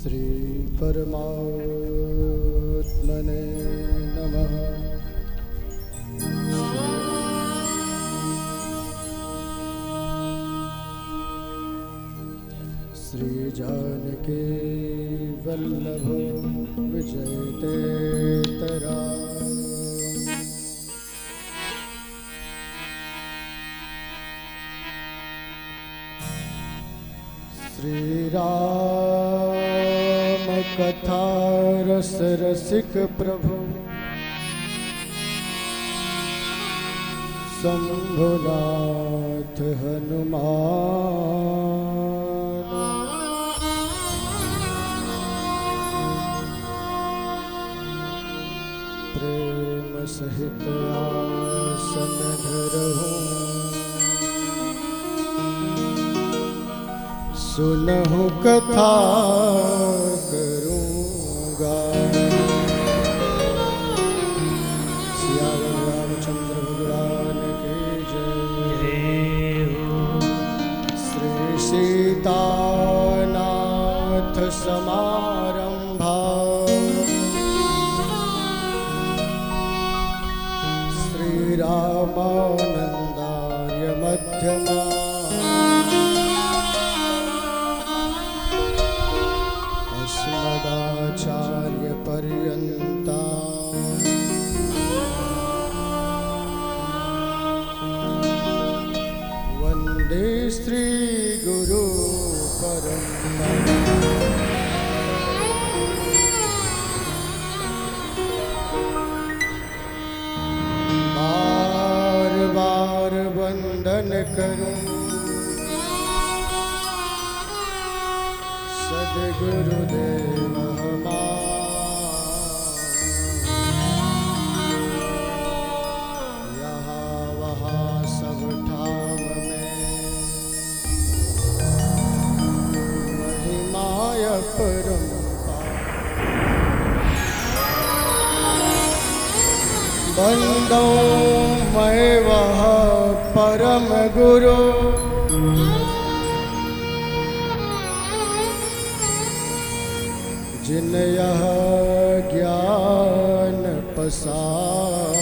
श्री परमात्मने नमः। श्री जानकी वल्लभ विजयते तरा। श्री राम कथा रस रसिक प्रभु शंभुनाथ हनुमान। प्रेम सहित आसन धरहु सुनहु कथा करूँगा। सिया रामचंद्र भगवान के जय। श्री सीतानाथ समारंभा श्री रामानंदार्य मध्यमा। अस्मदाचार्य पर्यन्ता वंदे श्री गुरु परंपरा। बार बार वंदन करूं सद्गुरुदेव यहाँ वहाँ सब ठाव में महिमाय परंपार। बंदो मैं वह परम गुरु जिन यह ज्ञान पसार।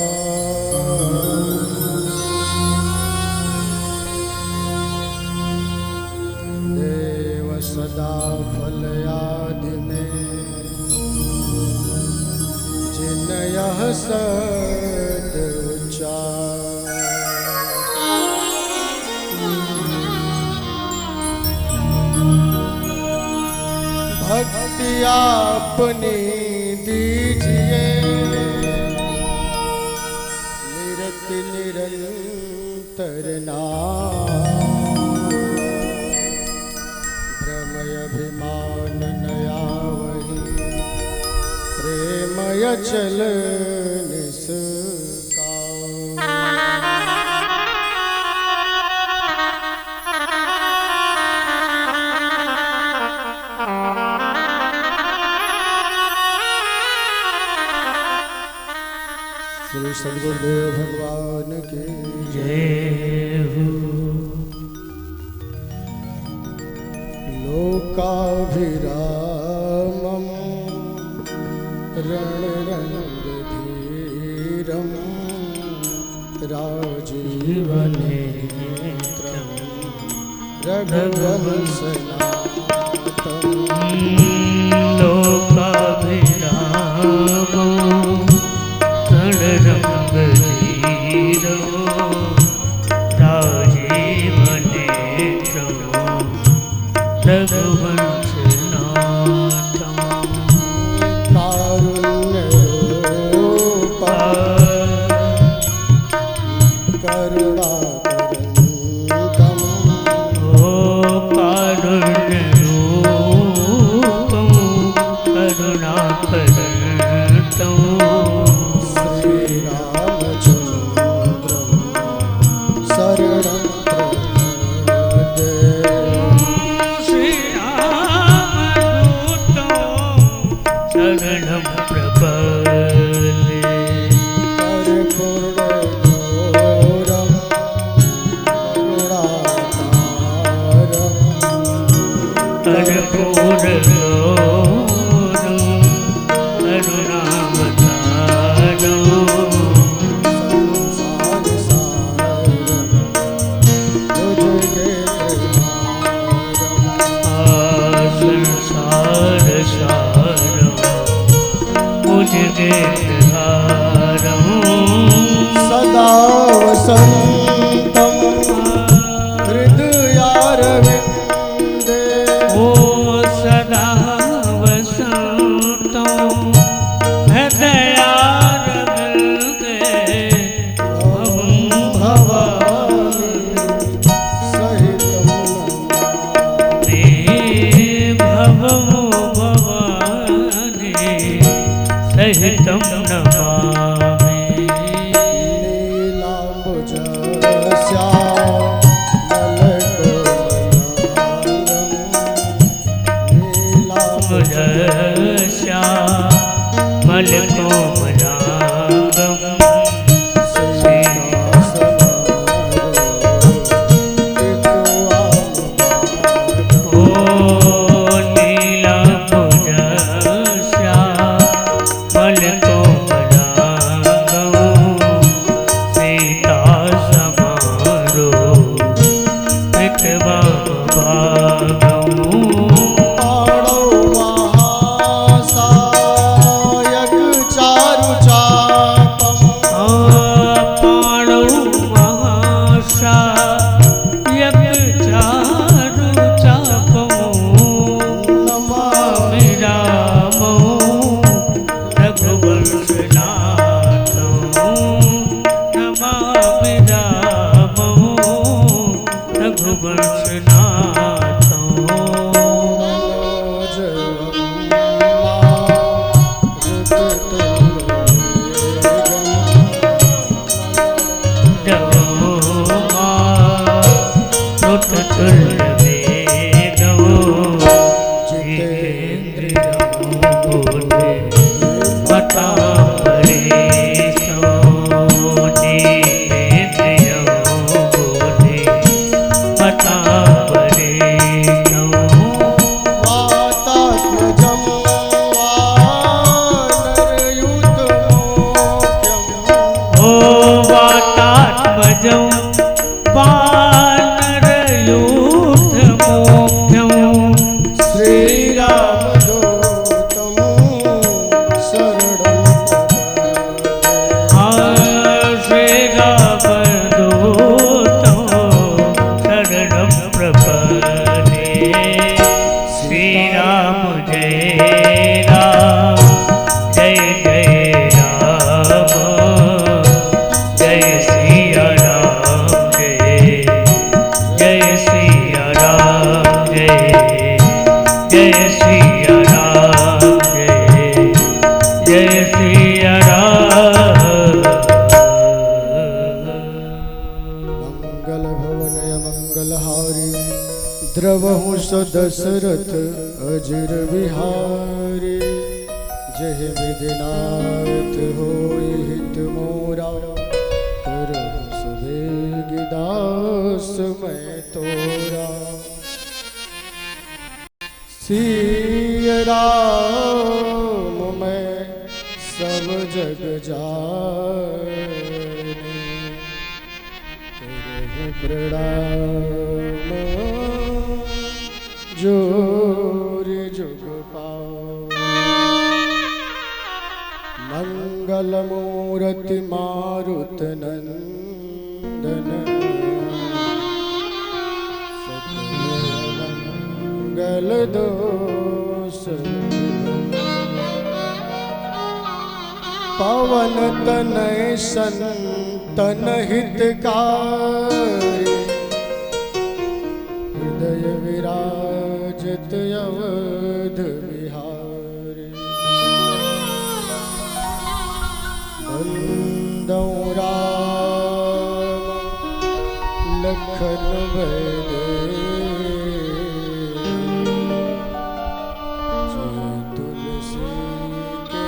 देव सदा फल आदि में जिन यह सद उच्चार। भक्ति आपने दीजिए निरत निरंतर नाम। भ्रमय अभिमान नया वही प्रेमय चल निष्काम। श्री सद्गुरुदेव भगवान की जय हो। लोकाभिरामं रणरंगधीरं राजीवनेत्रं रघुवंशनाथं। लोकाभिरामं रणरंगधीरो राजीवनेत्रो रघुवंशनाथं। कारुण्यरूपा करुणाकरन्दं। ओ कारुण्यरूपं करुणाकरन्दं। श्रीरामचन्द्रं शरणं प्रपद्ये। श्रीरामदूतं शरणं प्रपद्ये। कर्पूरगौरं करुणाकारं। कर्पूरगौरं सारो उद्गीतहारं सदा वसन्तं हृदयारविन्दे ओ सदा वसन्तं हृदयारविन्दे भवामि सहितं भवो भवानि सहितं नमामि मलकोमलांगं ओ नीलांबुजस्या मलकोमलांगं सीतासमारो कृतवामभागम् द्रवहु सदशरथ अजिर विहारी जय विधिनाथ होई हित मोरा करहु सुवेगी दास मैं तोरा सिय राम मैं सब जग जाने करहु प्रणाम जोर जुग पाओ मंगल मूर्ति मारुत नंदन मंगल दोष पवन तनय संतन हितकारी हृदय विराजत अवध विहारी वंदौ राम लखन भय तुलसी के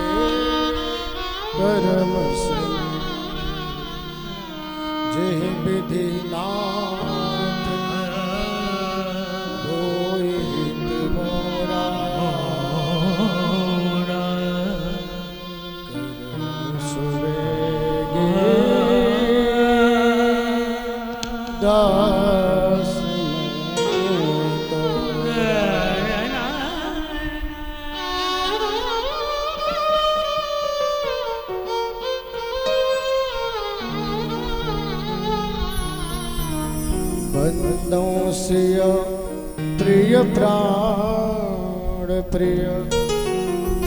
परम जय विधि नाथ होय हित मोरा करहु सुवेगी दास मैं सिय प्रिय प्राण प्रिय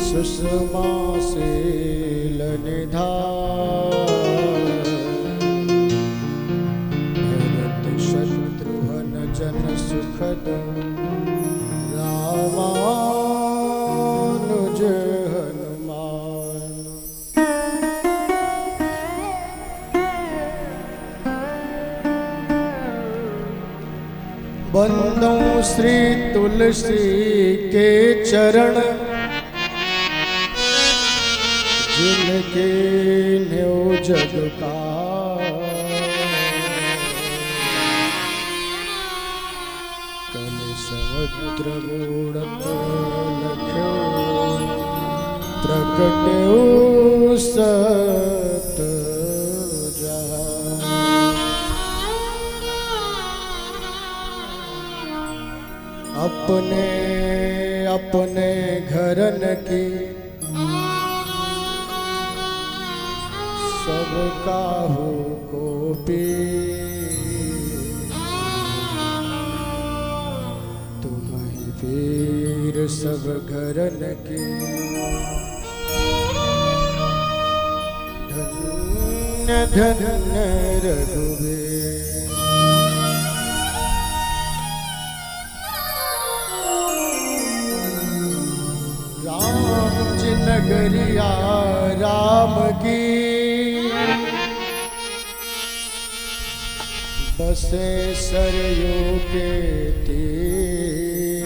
सुषमा शील निधान भरत शत्रुघ्न जन सुखद रामानुज हनुमान। बंदो श्री तुलसी के चरण जिनके न्यो जग का कल समुद्र गुणत लख्यो प्रकट्यो सत अपने अपने घरन की सब काहू को पी तुम ही वीर सब घरन की धन्य धन्य रघुवीर। नगरिया राम की बसे सरयू के तीर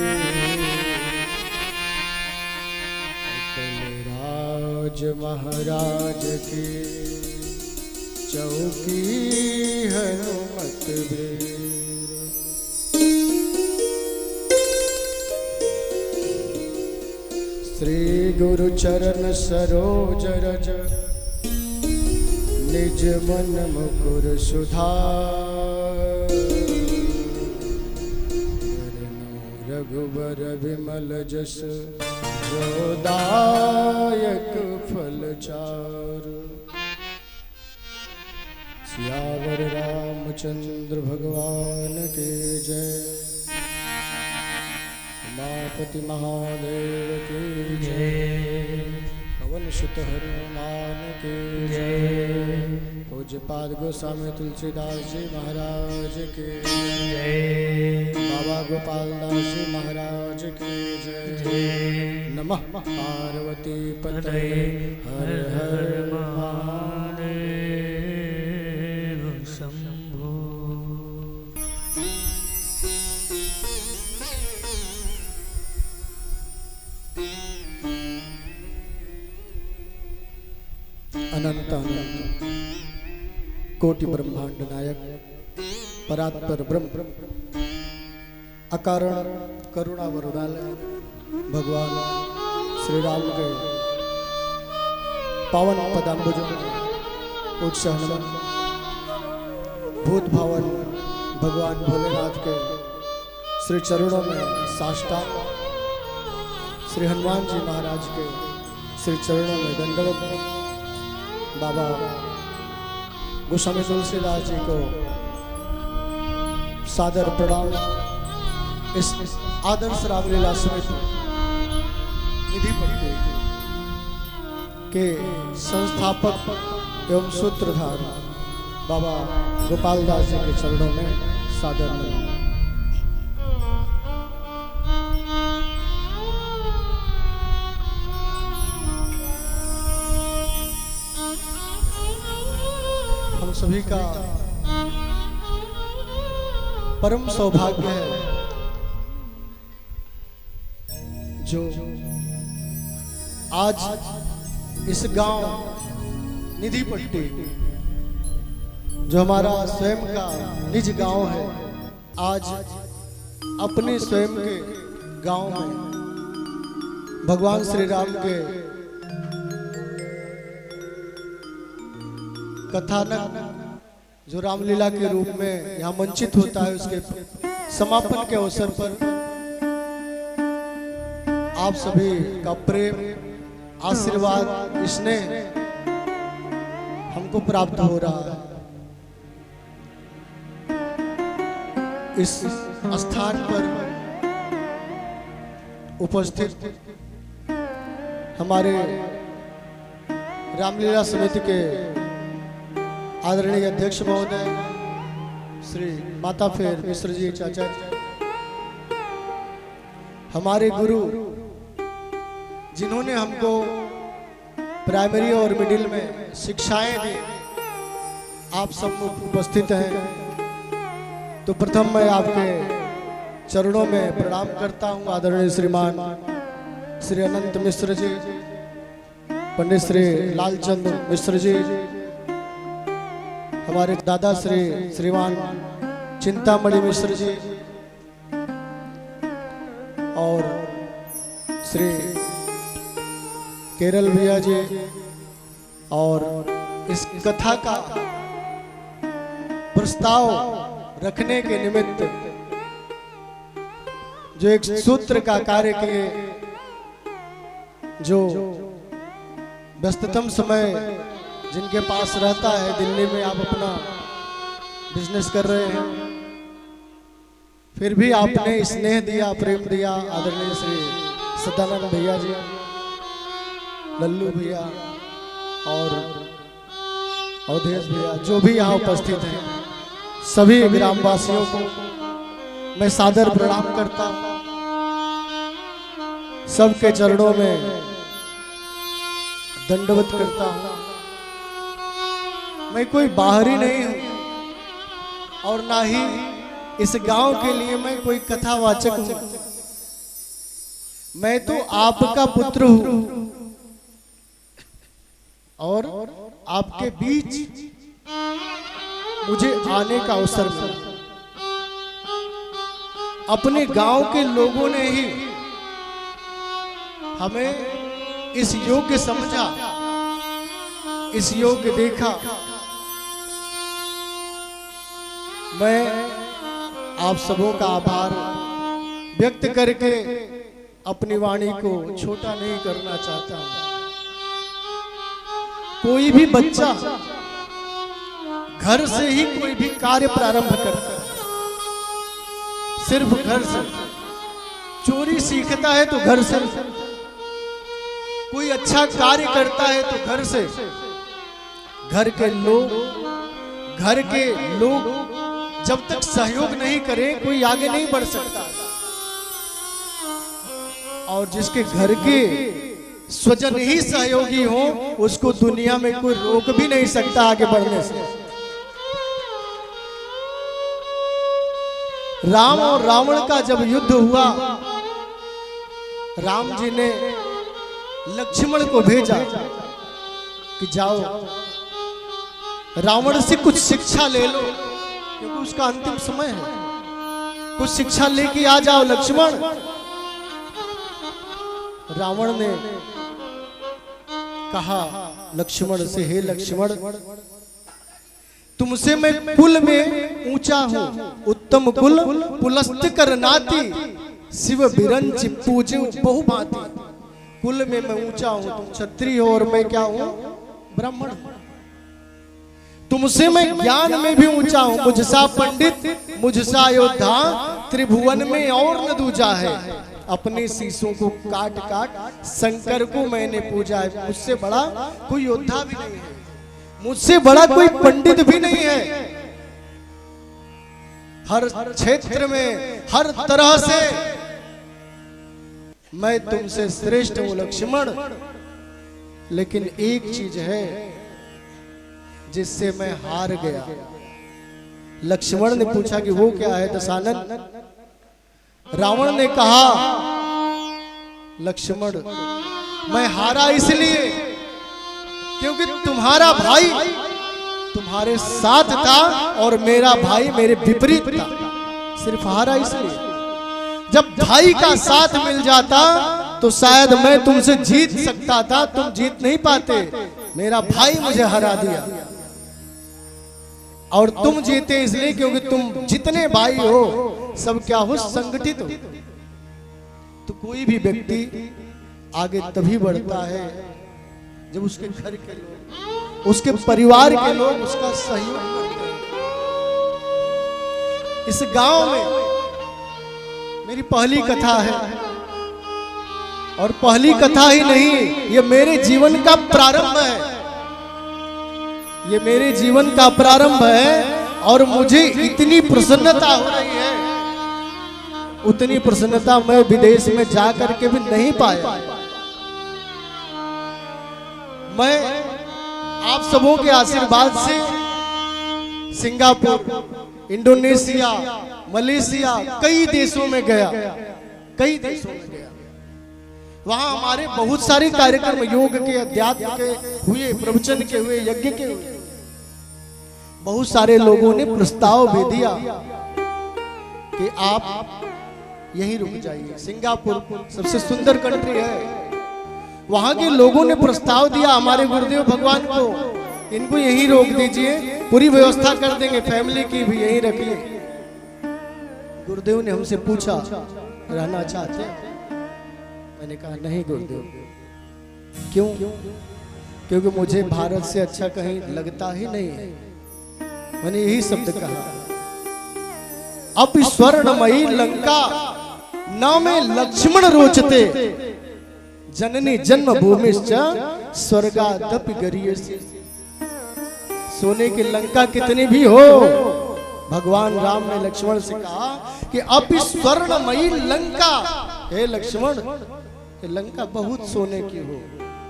राज महाराज की चौकी हनुमत वीर। श्री गुरु चरण सरोज रज निज मन मुकुर सुधार रघुबर विमल जस जोदायक फल चार। सियावर रामचंद्र भगवान के जय। उमापति महादेव की जय। पवन सुत हनुमान की जय। पूज्यपाद गोस्वामी तुलसीदास जी महाराज की जय। बाबा गोपाल दास जी महाराज की जय। नमः पार्वती पतये हर हर महादेव शंभो। अनंत अनंत कोटि ब्रह्मांड नायक परात्पर ब्रह्म अकारण करुणा वरुणालय भगवान श्री राम के पावन पदाम्बुजों उच्च नमन। भूत भावन भगवान भोलेनाथ के श्री चरणों में साष्टांग। श्री हनुमान जी महाराज के श्री चरणों में दंडवत। बाबा गोस्वामी तुलसीदास जी को सादर प्रणाम। इस आदर्श रामलीला समिति निधि पट्टी के संस्थापक एवं सूत्रधार बाबा गोपाल दास जी के चरणों में सादर नमन। हम सभी का परम सौभाग्य है जो आज इस गांव निधि पट्टी जो हमारा स्वयं का निज गांव है, आज अपने स्वयं के गांव में भगवान श्री राम के कथानक जो रामलीला के रूप में यहाँ मंचित होता है, उसके समापन के अवसर पर आप सभी का प्रेम आशीर्वाद स्नेह हमको प्राप्त हो रहा है। इस स्थान पर उपस्थित हमारे रामलीला समिति के आदरणीय अध्यक्ष महोदय श्री माता फेर मिश्र जी चाचा, हमारे गुरु जिन्होंने हमको प्राइमरी और मिडिल में शिक्षाएं दी, आप सब उपस्थित हैं। तो प्रथम मैं आपके चरणों में प्रणाम करता हूं। आदरणीय श्रीमान श्री अनंत मिश्र जी, पंडित श्री लालचंद मिश्र जी, हमारे दादा श्रीमान चिंतामणि मिश्र जी और श्री केरल भैया जी, और इस कथा का प्रस्ताव रखने के निमित्त जो एक सूत्र का कार्य किए, जो व्यस्ततम समय जिनके पास रहता है, दिल्ली में आप अपना बिजनेस कर रहे हैं, फिर भी आपने स्नेह दिया, प्रेम दिया। आदरणीय श्री सदानंद भैया जी, लल्लू भैया और अवधेश भैया, जो भी यहाँ उपस्थित हैं, सभी ग्रामवासियों को मैं सादर प्रणाम करता हूँ। सबके चरणों में दंडवत करता हूँ। मैं कोई बाहरी नहीं हूँ और ना ही इस गांव के लिए मैं कोई कथावाचक हूँ। मैं तो आपका पुत्र हूँ और आपके बीच मुझे आने का अवसर मिला। अपने गांव के लोगों ने ही हमें इस योग्य समझा, इस योग्य देखा। मैं आप सबों का आभार व्यक्त करके अपनी वाणी को छोटा नहीं करना चाहता हूं। कोई भी बच्चा घर से ही कोई भी कार्य प्रारंभ करता है, सिर्फ घर से। चोरी सीखता है तो घर से, कोई अच्छा कार्य करता है तो घर से। घर के लोग जब तक सहयोग नहीं करें, कोई आगे नहीं बढ़ सकता। और जिसके घर के स्वजन ही सहयोगी हो, उसको दुनिया में कोई रोक भी नहीं सकता आगे बढ़ने से। राम और रावण का जब युद्ध हुआ, राम जी ने लक्ष्मण को भेजा कि जाओ रावण से कुछ शिक्षा ले लो, क्योंकि उसका अंतिम समय है। कुछ शिक्षा लेके आ जाओ लक्ष्मण। रावण ने कहा लक्ष्मण से, हे लक्ष्मण, तुमसे मैं कुल में ऊंचा हूं, उत्तम कुल पुलस्त कर नाती, शिव बिरंच पूजे बहुभांति। कुल में मैं ऊंचा हूं, तुम क्षत्रिय हो और मैं क्या हूं? ब्राह्मण। तुमसे मैं ज्ञान में भी ऊंचा हूं, मुझसा पंडित मुझसा योद्धा, त्रिभुवन में और न दूजा है। अपने शीशों को काट काट शंकर को मैंने पूजा है। मुझसे बड़ा कोई योद्धा भी नहीं है, मुझसे बड़ा कोई पंडित भी नहीं है। हर क्षेत्र में हर तरह से मैं तुमसे श्रेष्ठ हूं लक्ष्मण। लेकिन एक चीज है जिससे मैं हार गया। लक्ष्मण ने पूछा कि वो क्या है दशानन? रावण ने कहा लक्ष्मण, मैं हारा इसलिए क्योंकि तुम्हारा भाई तुम्हारे साथ था और मेरा भाई मेरे विपरीत था। सिर्फ हारा इसलिए। जब भाई का साथ मिल जाता तो शायद मैं तुमसे जीत सकता था, तुम जीत नहीं पाते। मेरा भाई मुझे हरा दिया और तुम जीते इसलिए क्योंकि तुम जितने भाई हो सब क्या हो? संगठित हो। तो कोई भी व्यक्ति आगे तभी बढ़ता है जब उसके घर के लोग, उसके परिवार के लोग उसका सहयोग करते हैं। इस गांव में मेरी पहली कथा है, और पहली कथा ही नहीं, ये मेरे जीवन का प्रारंभ है। ये मेरे जीवन का प्रारंभ है, और मुझे इतनी प्रसन्नता हो रही है, उतनी प्रसन्नता मैं विदेश में जाकर के भी नहीं पाया। मैं आप सबों के आशीर्वाद से सिंगापुर, इंडोनेशिया, मलेशिया, कई देशों में गया, कई देशों में गया। वहां हमारे बहुत सारे कार्यक्रम योग के, अध्यात्म के हुए, प्रवचन के हुए, यज्ञ के हुए। बहुत सारे लोगों ने प्रस्ताव भी दिया कि आप यहीं रुक जाइए। सिंगापुर सबसे सुंदर कंट्री है। वहां के लोगों ने प्रस्ताव दिया हमारे गुरुदेव भगवान को, इनको यहीं रोक दीजिए, पूरी व्यवस्था कर देंगे, फैमिली की भी यहीं रखिए। गुरुदेव ने हमसे पूछा, रहना चाहते हैं? मैंने कहा नहीं गुरुदेव। क्यों? क्योंकि मुझे भारत से अच्छा कहीं लगता ही नहीं है। मैंने यही शब्द कहा। अब स्वर्णमयी लंका न में लक्ष्मण रोचते, जननी जन्मभूमिश्च स्वर्गादपि गरीयसी। सोने की लंका कितनी भी हो, भगवान राम ने लक्ष्मण से कहा कि अब स्वर्णमयी लंका, हे लक्ष्मण, ये लंका बहुत सोने की हो,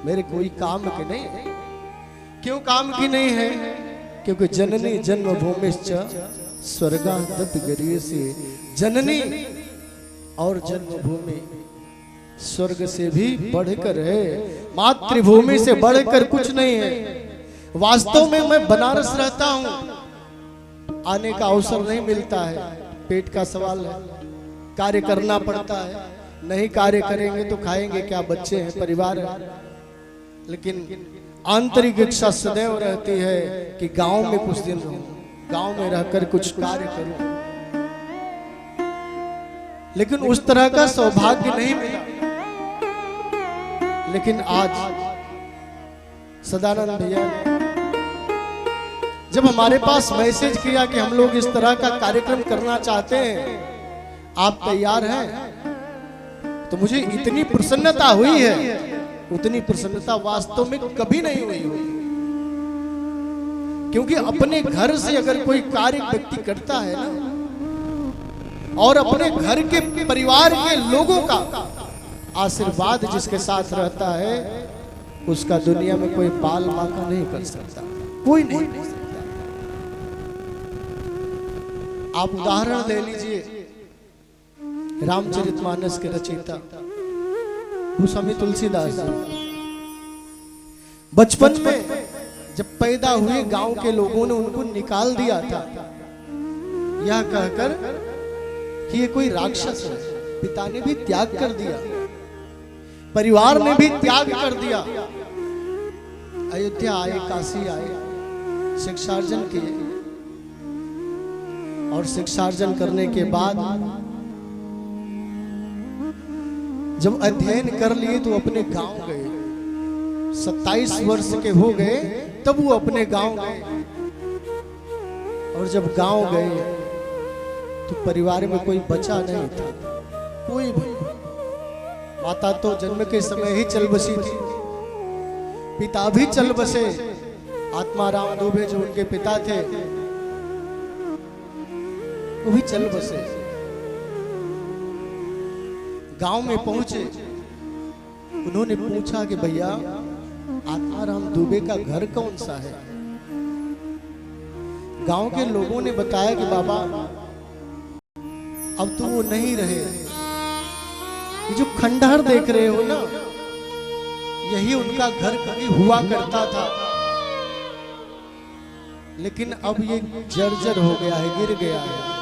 मेरे कोई काम की नहीं है। क्यों काम की नहीं है? क्योंकि जननी जन्मभूमिश्च स्वर्गादपि गरीयसी। जननी और जन्मभूमि स्वर्ग से भी बढ़कर है, मातृभूमि से बढ़कर कुछ नहीं है। वास्तव में मैं बनारस रहता हूं, आने का अवसर नहीं मिलता है, पेट का सवाल है, कार्य करना पड़ता है। नहीं कार्य करेंगे तो खाएंगे क्या, बच्चे हैं, परिवार है। लेकिन आंतरिक इच्छा सदैव रहती है कि गांव में कुछ दिन रहूं, गांव में रहकर कुछ कार्य करूं। लेकिन उस तरह का सौभाग्य नहीं मिला। लेकिन आज सदानंद भैया ने जब हमारे पास मैसेज किया कि हम लोग इस तरह का कार्यक्रम करना चाहते हैं, आप तैयार हैं, तो मुझे इतनी प्रसन्नता हुई है, उतनी प्रसन्नता वास्तव में कभी नहीं हुई होगी। क्योंकि अपने घर से अगर कोई कार्य व्यक्ति करता है ना, और अपने घर के परिवार के लोगों का आशीर्वाद जिसके साथ रहता है, उसका दुनिया में कोई पाल माका नहीं कर सकता, कोई नहीं कर सकता। आप उदाहरण ले लीजिए, रामचरितमानस के रचयिता गोस्वामी तुलसीदास जी, बचपन में जब पैदा हुए गांव के लोगों ने उनको निकाल दिया था, यह कहकर कि ये कोई राक्षस है। पिता ने भी त्याग कर दिया, परिवार ने भी त्याग कर दिया। अयोध्या आए, काशी आए, शिक्षार्जन किए, और शिक्षार्जन करने के बाद जब अध्ययन कर लिए तो अपने गांव गए। 27 वर्ष के हो गए तब वो अपने गांव गए। और जब गांव गए तो परिवार में कोई बचा नहीं था, कोई भी। माता तो जन्म के समय ही चल बसी थी, पिता भी चल बसे। आत्माराम दुबे जो उनके पिता थे वो भी चल बसे। गांव में पहुंचे, उन्होंने पूछा कि भैया आत्माराम दुबे का घर कौन सा है? गांव के लोगों ने बताया कि बाबा अब तो वो नहीं रहे, ये जो खंडहर देख रहे हो ना, यही उनका घर कभी हुआ करता था, लेकिन अब ये जर्जर हो गया है, गिर गया है।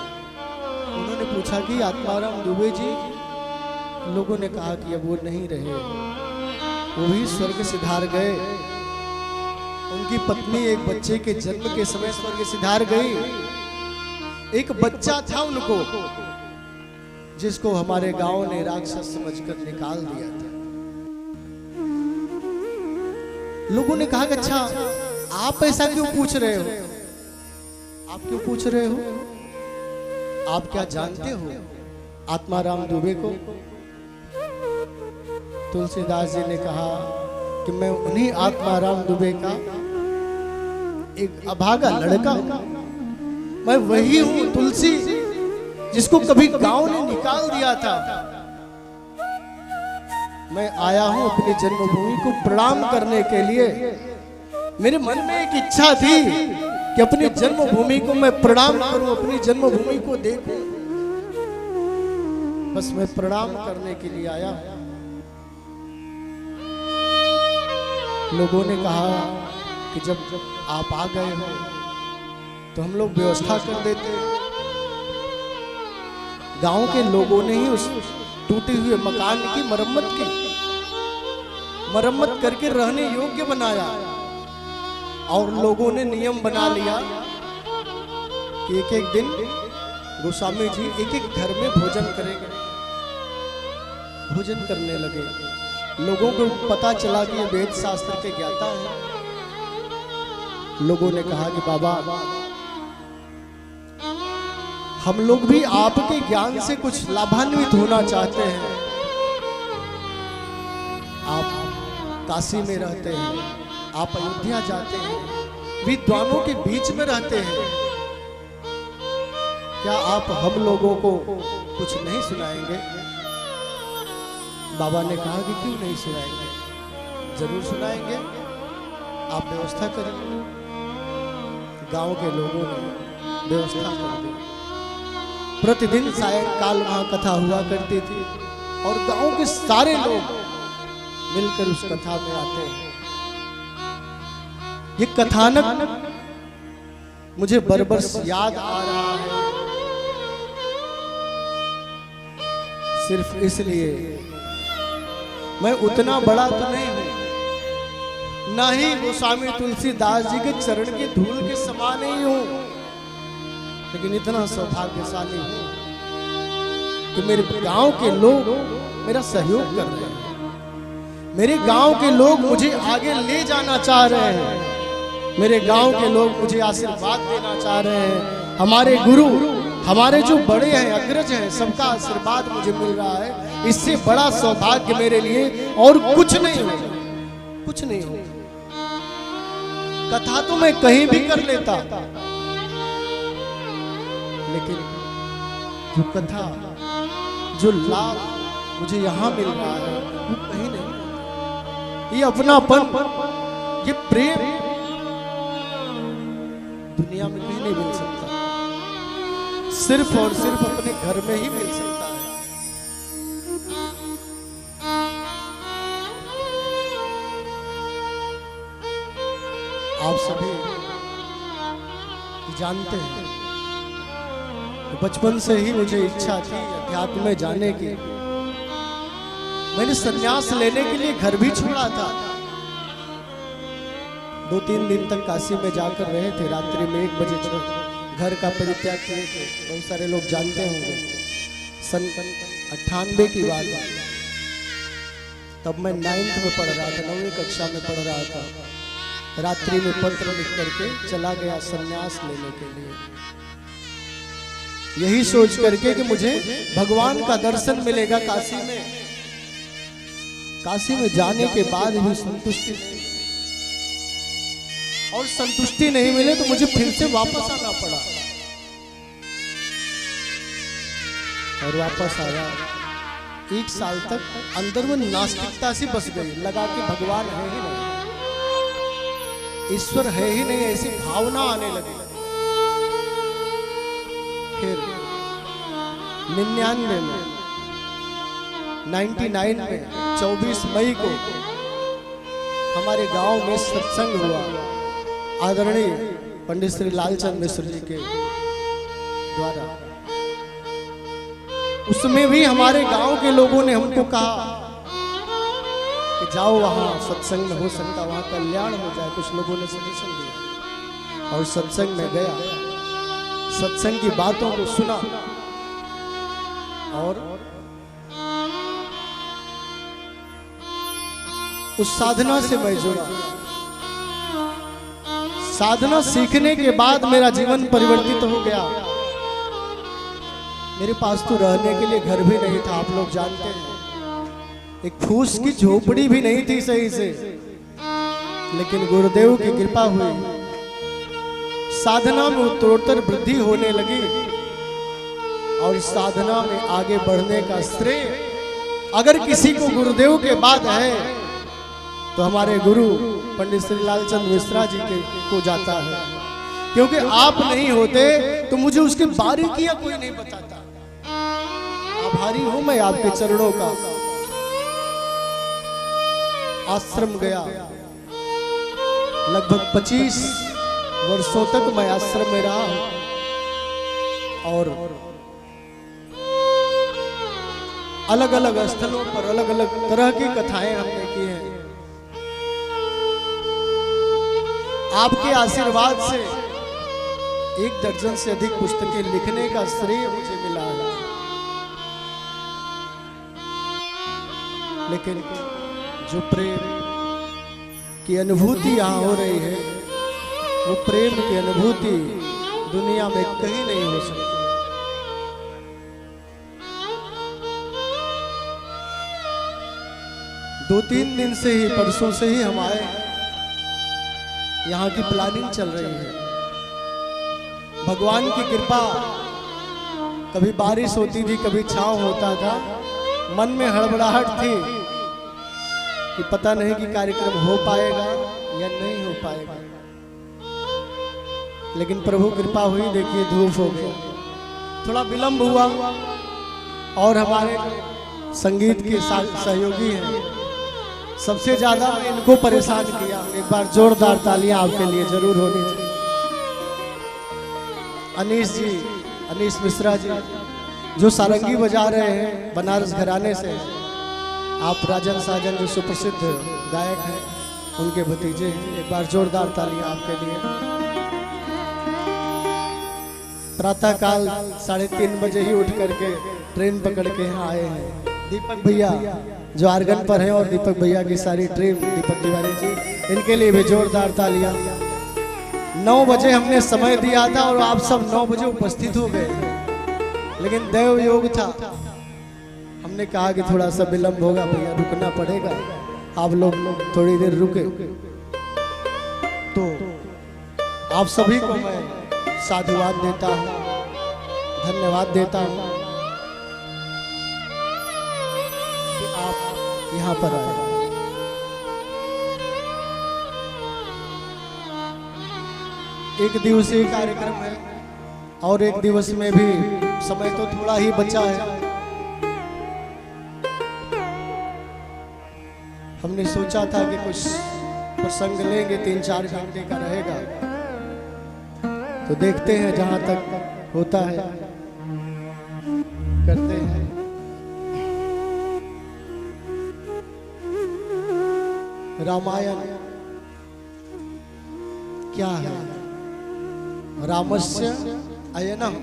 उन्होंने पूछा कि आत्माराम दुबे जी, लोगों ने कहा कि अब वो नहीं रहे, वो भी स्वर्ग सिधार गए। उनकी पत्नी एक बच्चे के जन्म के समय स्वर्ग सिधार गई। एक बच्चा था उनको, जिसको हमारे गांव ने राक्षस समझकर निकाल दिया था। लोगों ने कहा कि अच्छा आप ऐसा क्यों पूछ रहे हो? आप क्यों पूछ रहे हो? आप क्या जानते हो आत्माराम दुबे को तुलसीदास जी ने कहा कि मैं उन्हीं आत्माराम दुबे का एक अभागा लड़का हूं, मैं वही हूं तुलसी जिसको कभी गांव ने निकाल दिया था। मैं आया हूं अपनी जन्मभूमि को प्रणाम करने के लिए। मेरे मन में एक इच्छा थी कि अपनी जन्मभूमि को मैं प्रणाम करूं, अपनी जन्मभूमि को देखूं। बस मैं प्रणाम करने के लिए आया। लोगों ने कहा कि जब आप आ गए हो तो हम लोग व्यवस्था कर देते। गांव के लोगों ने ही उस टूटे हुए मकान की मरम्मत करके रहने योग्य बनाया। और लोगों ने नियम बना लिया कि एक एक दिन गोस्वामी जी एक एक घर में भोजन करेंगे। भोजन करने लगे। लोगों को पता चला कि ये वेद शास्त्र के ज्ञाता है। लोगों ने कहा कि बाबा हम लोग भी आपके ज्ञान से कुछ लाभान्वित होना चाहते हैं। आप काशी में रहते हैं, आप अयोध्या जाते हैं, विद्वानों के बीच में रहते हैं, क्या आप हम लोगों को कुछ नहीं सुनाएंगे? बाबा ने कहा कि क्यों नहीं सुनाएंगे, जरूर सुनाएंगे, आप व्यवस्था करेंगे। गांव के लोगों ने व्यवस्था कर दी। प्रतिदिन सायंकाल वहां कथा हुआ करती थी और गांव के सारे लोग मिलकर उस कथा में आते हैं। ये कथानक मुझे बरबस याद आ रहा है, सिर्फ इसलिए मैं उतना बड़ा तो नहीं हूं, ना ही गोस्वामी तुलसीदास जी के चरण के धूल के समान ही हूं, लेकिन इतना सौभाग्यशाली हूं कि मेरे गांव के लोग मेरा सहयोग कर रहे हैं। मेरे गांव के लोग मुझे आगे ले जाना चाह रहे हैं। मेरे गांव के लोग मुझे आशीर्वाद देना चाह रहे हैं। हमारे गुरु, हमारे जो बड़े हैं, अग्रज हैं, सबका आशीर्वाद मुझे मिल रहा है। इससे बड़ा सौभाग्य मेरे लिए और कुछ नहीं हो, कुछ नहीं हो। कथा तो मैं कहीं भी कर लेता, लेकिन जो कथा, जो लाभ मुझे यहां मिल रहा है वो कहीं नहीं। ये अपनापन, ये प्रेम दुनिया में कहीं नहीं मिल सकता, सिर्फ और सिर्फ अपने घर में ही मिल सकता है। आप सभी जानते हैं बचपन से ही मुझे इच्छा थी अध्यात्म में जाने की। मैंने संन्यास लेने के लिए घर भी छोड़ा था। 2-3 दिन तक काशी में जाकर रहे थे। रात्रि में 1 बजे घर का परित्याग किए थे। बहुत सारे लोग जानते होंगे, सन 98 की बात है। तब मैं 9th में पढ़ रहा था, 9वीं कक्षा में पढ़ रहा था। रात्रि में पत्र लिख करके चला गया संन्यास लेने के लिए, यही सोच करके कि मुझे भगवान का दर्शन मिलेगा काशी में। काशी में जाने के बाद भी संतुष्टि नहीं, और संतुष्टि नहीं मिले तो मुझे फिर से वापस आना पड़ा। और वापस आया। 1 साल तक अंदर में नास्तिकता सी बस गई, लगा कि भगवान है ही नहीं, ईश्वर है ही नहीं, ऐसी भावना आने लगी। फिर 99 में 99 में 24 मई को हमारे गांव में सत्संग हुआ आदरणीय पंडित श्री लालचंद मिश्र जी के द्वारा। उसमें भी हमारे गांव के लोगों ने हमको कहा कि जाओ वहां सत्संग में, हो सकता वहां कल्याण हो जाए। कुछ लोगों ने सजेशन दिया और सत्संग में गया, सत्संग की बातों को सुना और उस साधना से मैं जुड़ा। साधना सीखने के बाद मेरा जीवन परिवर्तित हो गया। मेरे पास तो रहने के लिए घर भी नहीं था, आप लोग जानते हैं। एक फूस की झोपड़ी भी नहीं थी सही से, लेकिन गुरुदेव की कृपा हुई, साधना में उत्तरोत्तर वृद्धि होने लगी और इस साधना में आगे बढ़ने का श्रेय अगर किसी को गुरुदेव के बाद है तो हमारे गुरु पंडित श्री लालचंद मिश्रा जी के को जाता है, क्योंकि आप नहीं होते तो मुझे उसकी बारीकियां कोई नहीं बताता। आभारी हूं मैं आपके चरणों का। आश्रम गया, लगभग 25 वर्षों तक मैं आश्रम में रहा और अलग अलग स्थलों पर अलग अलग तरह की कथाएं हमने की हैं। आपके आशीर्वाद से 1 दर्जन से अधिक पुस्तकें लिखने का श्रेय मुझे मिला है, लेकिन जो प्रेम की अनुभूति यहाँ हो रही है, वो प्रेम की अनुभूति दुनिया में कहीं नहीं हो सकती। दो तीन दिन से ही, परसों से ही हम आए, यहाँ की प्लानिंग चल रही है। भगवान की कृपा, कभी बारिश होती थी, कभी छांव होता था। मन में हड़बड़ाहट थी कि पता नहीं कि कार्यक्रम हो पाएगा या नहीं हो पाएगा, लेकिन प्रभु कृपा हुई। देखिए धूप हो गया, थोड़ा विलंब हुआ और हमारे संगीत के सहयोगी हैं, सबसे ज्यादा इनको परेशान किया। एक बार जोरदार तालियां आपके लिए जरूर होनी चाहिए। अनीश जी, अनीश मिश्रा जी जो सारंगी बजा रहे हैं, बनारस घराने से। आप राजन साजन जो सुप्रसिद्ध गायक हैं, उनके भतीजे हैं। एक बार जोरदार तालियां आपके लिए। प्रातःकाल 3:30 बजे ही उठ करके ट्रेन पकड़ के यहाँ आए हैं। दीपक भैया जो आर्गन पर हैं और दीपक भैया की सारी टीम, दीपक तिवारी जी, इनके लिए भी जोरदार तालियां। 9 बजे हमने समय दिया था और आप सब 9 बजे उपस्थित हो गए, लेकिन देव योग था। हमने कहा कि थोड़ा सा विलंब होगा भैया, रुकना पड़ेगा, आप लोग थोड़ी देर रुके। तो आप सभी को मैं साधुवाद देता हूँ, धन्यवाद देता हूँ कि आप यहाँ पर आए। एक दिवसीय कार्यक्रम है और एक दिवस में भी समय तो थोड़ा ही बचा है। हमने सोचा था कि कुछ प्रसंग लेंगे, 3-4 घंटे का रहेगा, तो देखते हैं जहां तक होता है करते हैं। रामायण क्या है? रामस्य अयनम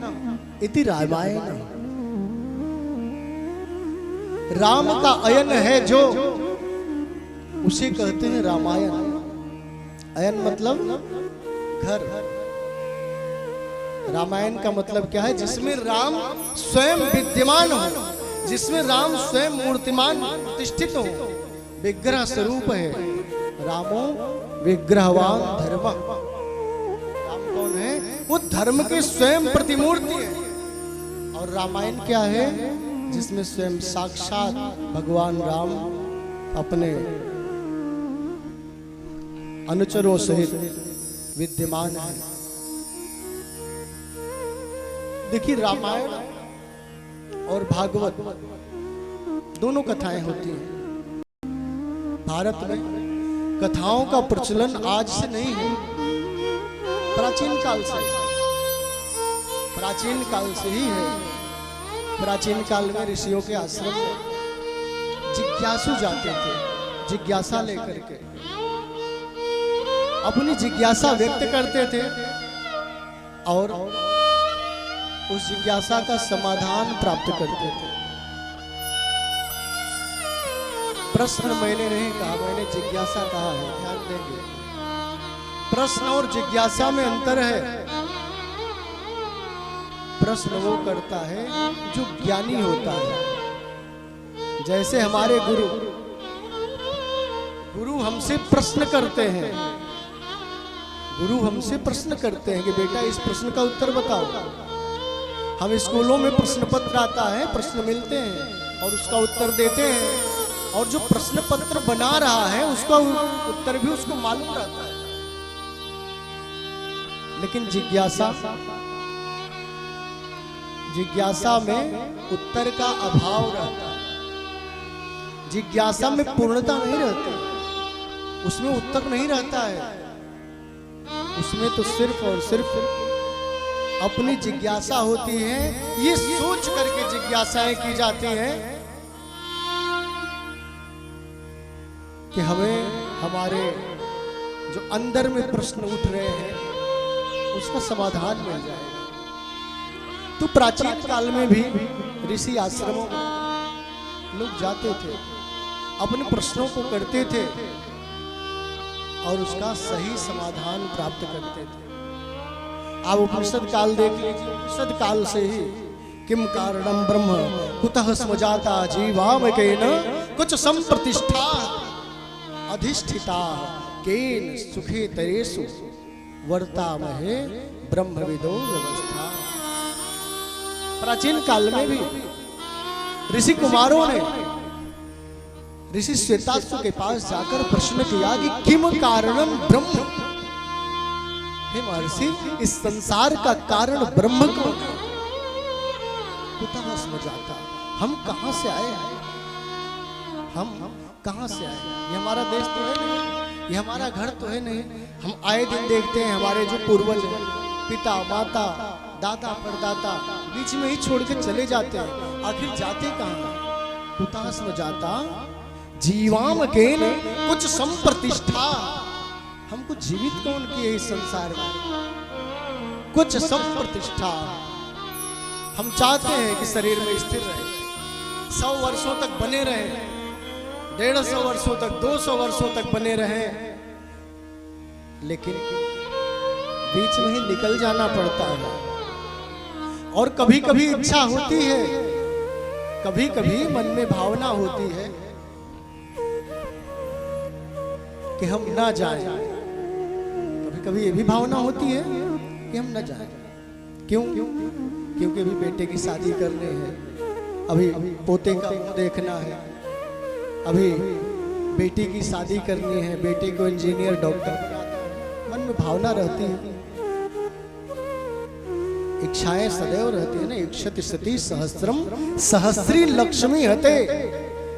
इति रामायण। राम का अयन है जो, उसे कहते हैं रामायण। अयन मतलब घर। रामायण का मतलब क्या है? जिसमें राम स्वयं विद्यमान हो, जिसमें राम स्वयं मूर्तिमान प्रतिष्ठित हो, विग्रह स्वरूप है। रामो विग्रहवान धर्म। राम कौन है? वो धर्म के स्वयं प्रतिमूर्ति है। और रामायण क्या है? जिसमें स्वयं साक्षात भगवान राम अपने अनुचरों सहित विद्यमान है। देखिए, रामायण और भागवत दोनों कथाएं होती हैं। भारत में कथाओं का प्रचलन आज से नहीं है, प्राचीन काल से, प्राचीन काल से ही है। प्राचीन काल में ऋषियों के आश्रम में जिज्ञासु जाते थे, जिज्ञासा लेकर के अपनी जिज्ञासा व्यक्त करते थे और उस जिज्ञासा का समाधान प्राप्त करते थे। प्रश्न मैंने नहीं कहा, मैंने जिज्ञासा कहा है, ध्यान देंगे। प्रश्न और जिज्ञासा में अंतर है। प्रश्न वो करता है जो ज्ञानी होता है। जैसे हमारे गुरु हमसे प्रश्न करते हैं, गुरु हमसे प्रश्न करते हैं कि बेटा इस प्रश्न का उत्तर बताओ। हम स्कूलों में प्रश्न पत्र आता है, प्रश्न मिलते हैं और उसका उत्तर देते हैं, और जो प्रश्न पत्र बना रहा है उसका उत्तर भी उसको मालूम रहता है। लेकिन जिज्ञासा में उत्तर का अभाव रहता है। जिज्ञासा में पूर्णता नहीं रहती, उसमें उत्तर नहीं रहता है। उसमें तो सिर्फ और सिर्फ अपनी जिज्ञासा होती है। ये सोच करके जिज्ञासाएं की जाती हैं कि हमें हमारे जो अंदर में प्रश्न उठ रहे हैं उसका समाधान मिल जाएगा। तो प्राचीन काल में भी ऋषि आश्रमों में लोग जाते थे, अपने प्रश्नों को करते थे और उसका सही समाधान प्राप्त करते थे। आप उपनिषद काल देख लीजिए, उपनिषद काल से ही किम कारणम ब्रह्म कुतः स्म जाता जीवामकेन कुछ संप्रतिष्ठा अधिष्ठिता केन सुखे तरेषु वर्तामहे ब्रह्मविदो व्यवस्था। प्राचीन काल में भी ऋषि कुमारों ने ऋषि श्वेताश्व के पास जाकर प्रश्न किया कि किम कारणम ब्रह्म, हे महर्षि इस संसार का कारण ब्रह्म कौन है? कुतः स्म जाता, हम कहां से आए हैं? हम कहां से आए? ये हमारा देश तो है नहीं, ये हमारा घर तो है नहीं। हम आए दिन देखते हैं हमारे जो पूर्वज हैं, पिता माता दादा परदादा बीच में ही छोड़ के चले जाते हैं। आखिर जाते कहां? कुतः स्म जाता जीवाम केन कुछ संप्रतिष्ठा, हमको जीवित कौन किए इस संसार में? कुछ संप्रतिष्ठा। हम चाहते हैं कि शरीर में स्थिर रहे, 100 वर्षों तक बने रहे, 150 वर्षों तक, 200 वर्षों तक बने रहे, लेकिन बीच में ही निकल जाना पड़ता है। और कभी कभी इच्छा होती है, कभी कभी मन में भावना होती है कि हम ना जाएं। कभी कभी ये भी भावना होती है कि हम न जाएं। क्यों? क्योंकि अभी बेटे की शादी करनी है, अभी पोते का मुंह देखना है, अभी बेटी की शादी करनी है, बेटे को इंजीनियर डॉक्टर बनाना है। मन में भावना रहती है, इच्छाएं सदैव रहती है ना। इक्षति सती सहस्रम सहस्री लक्ष्मी हते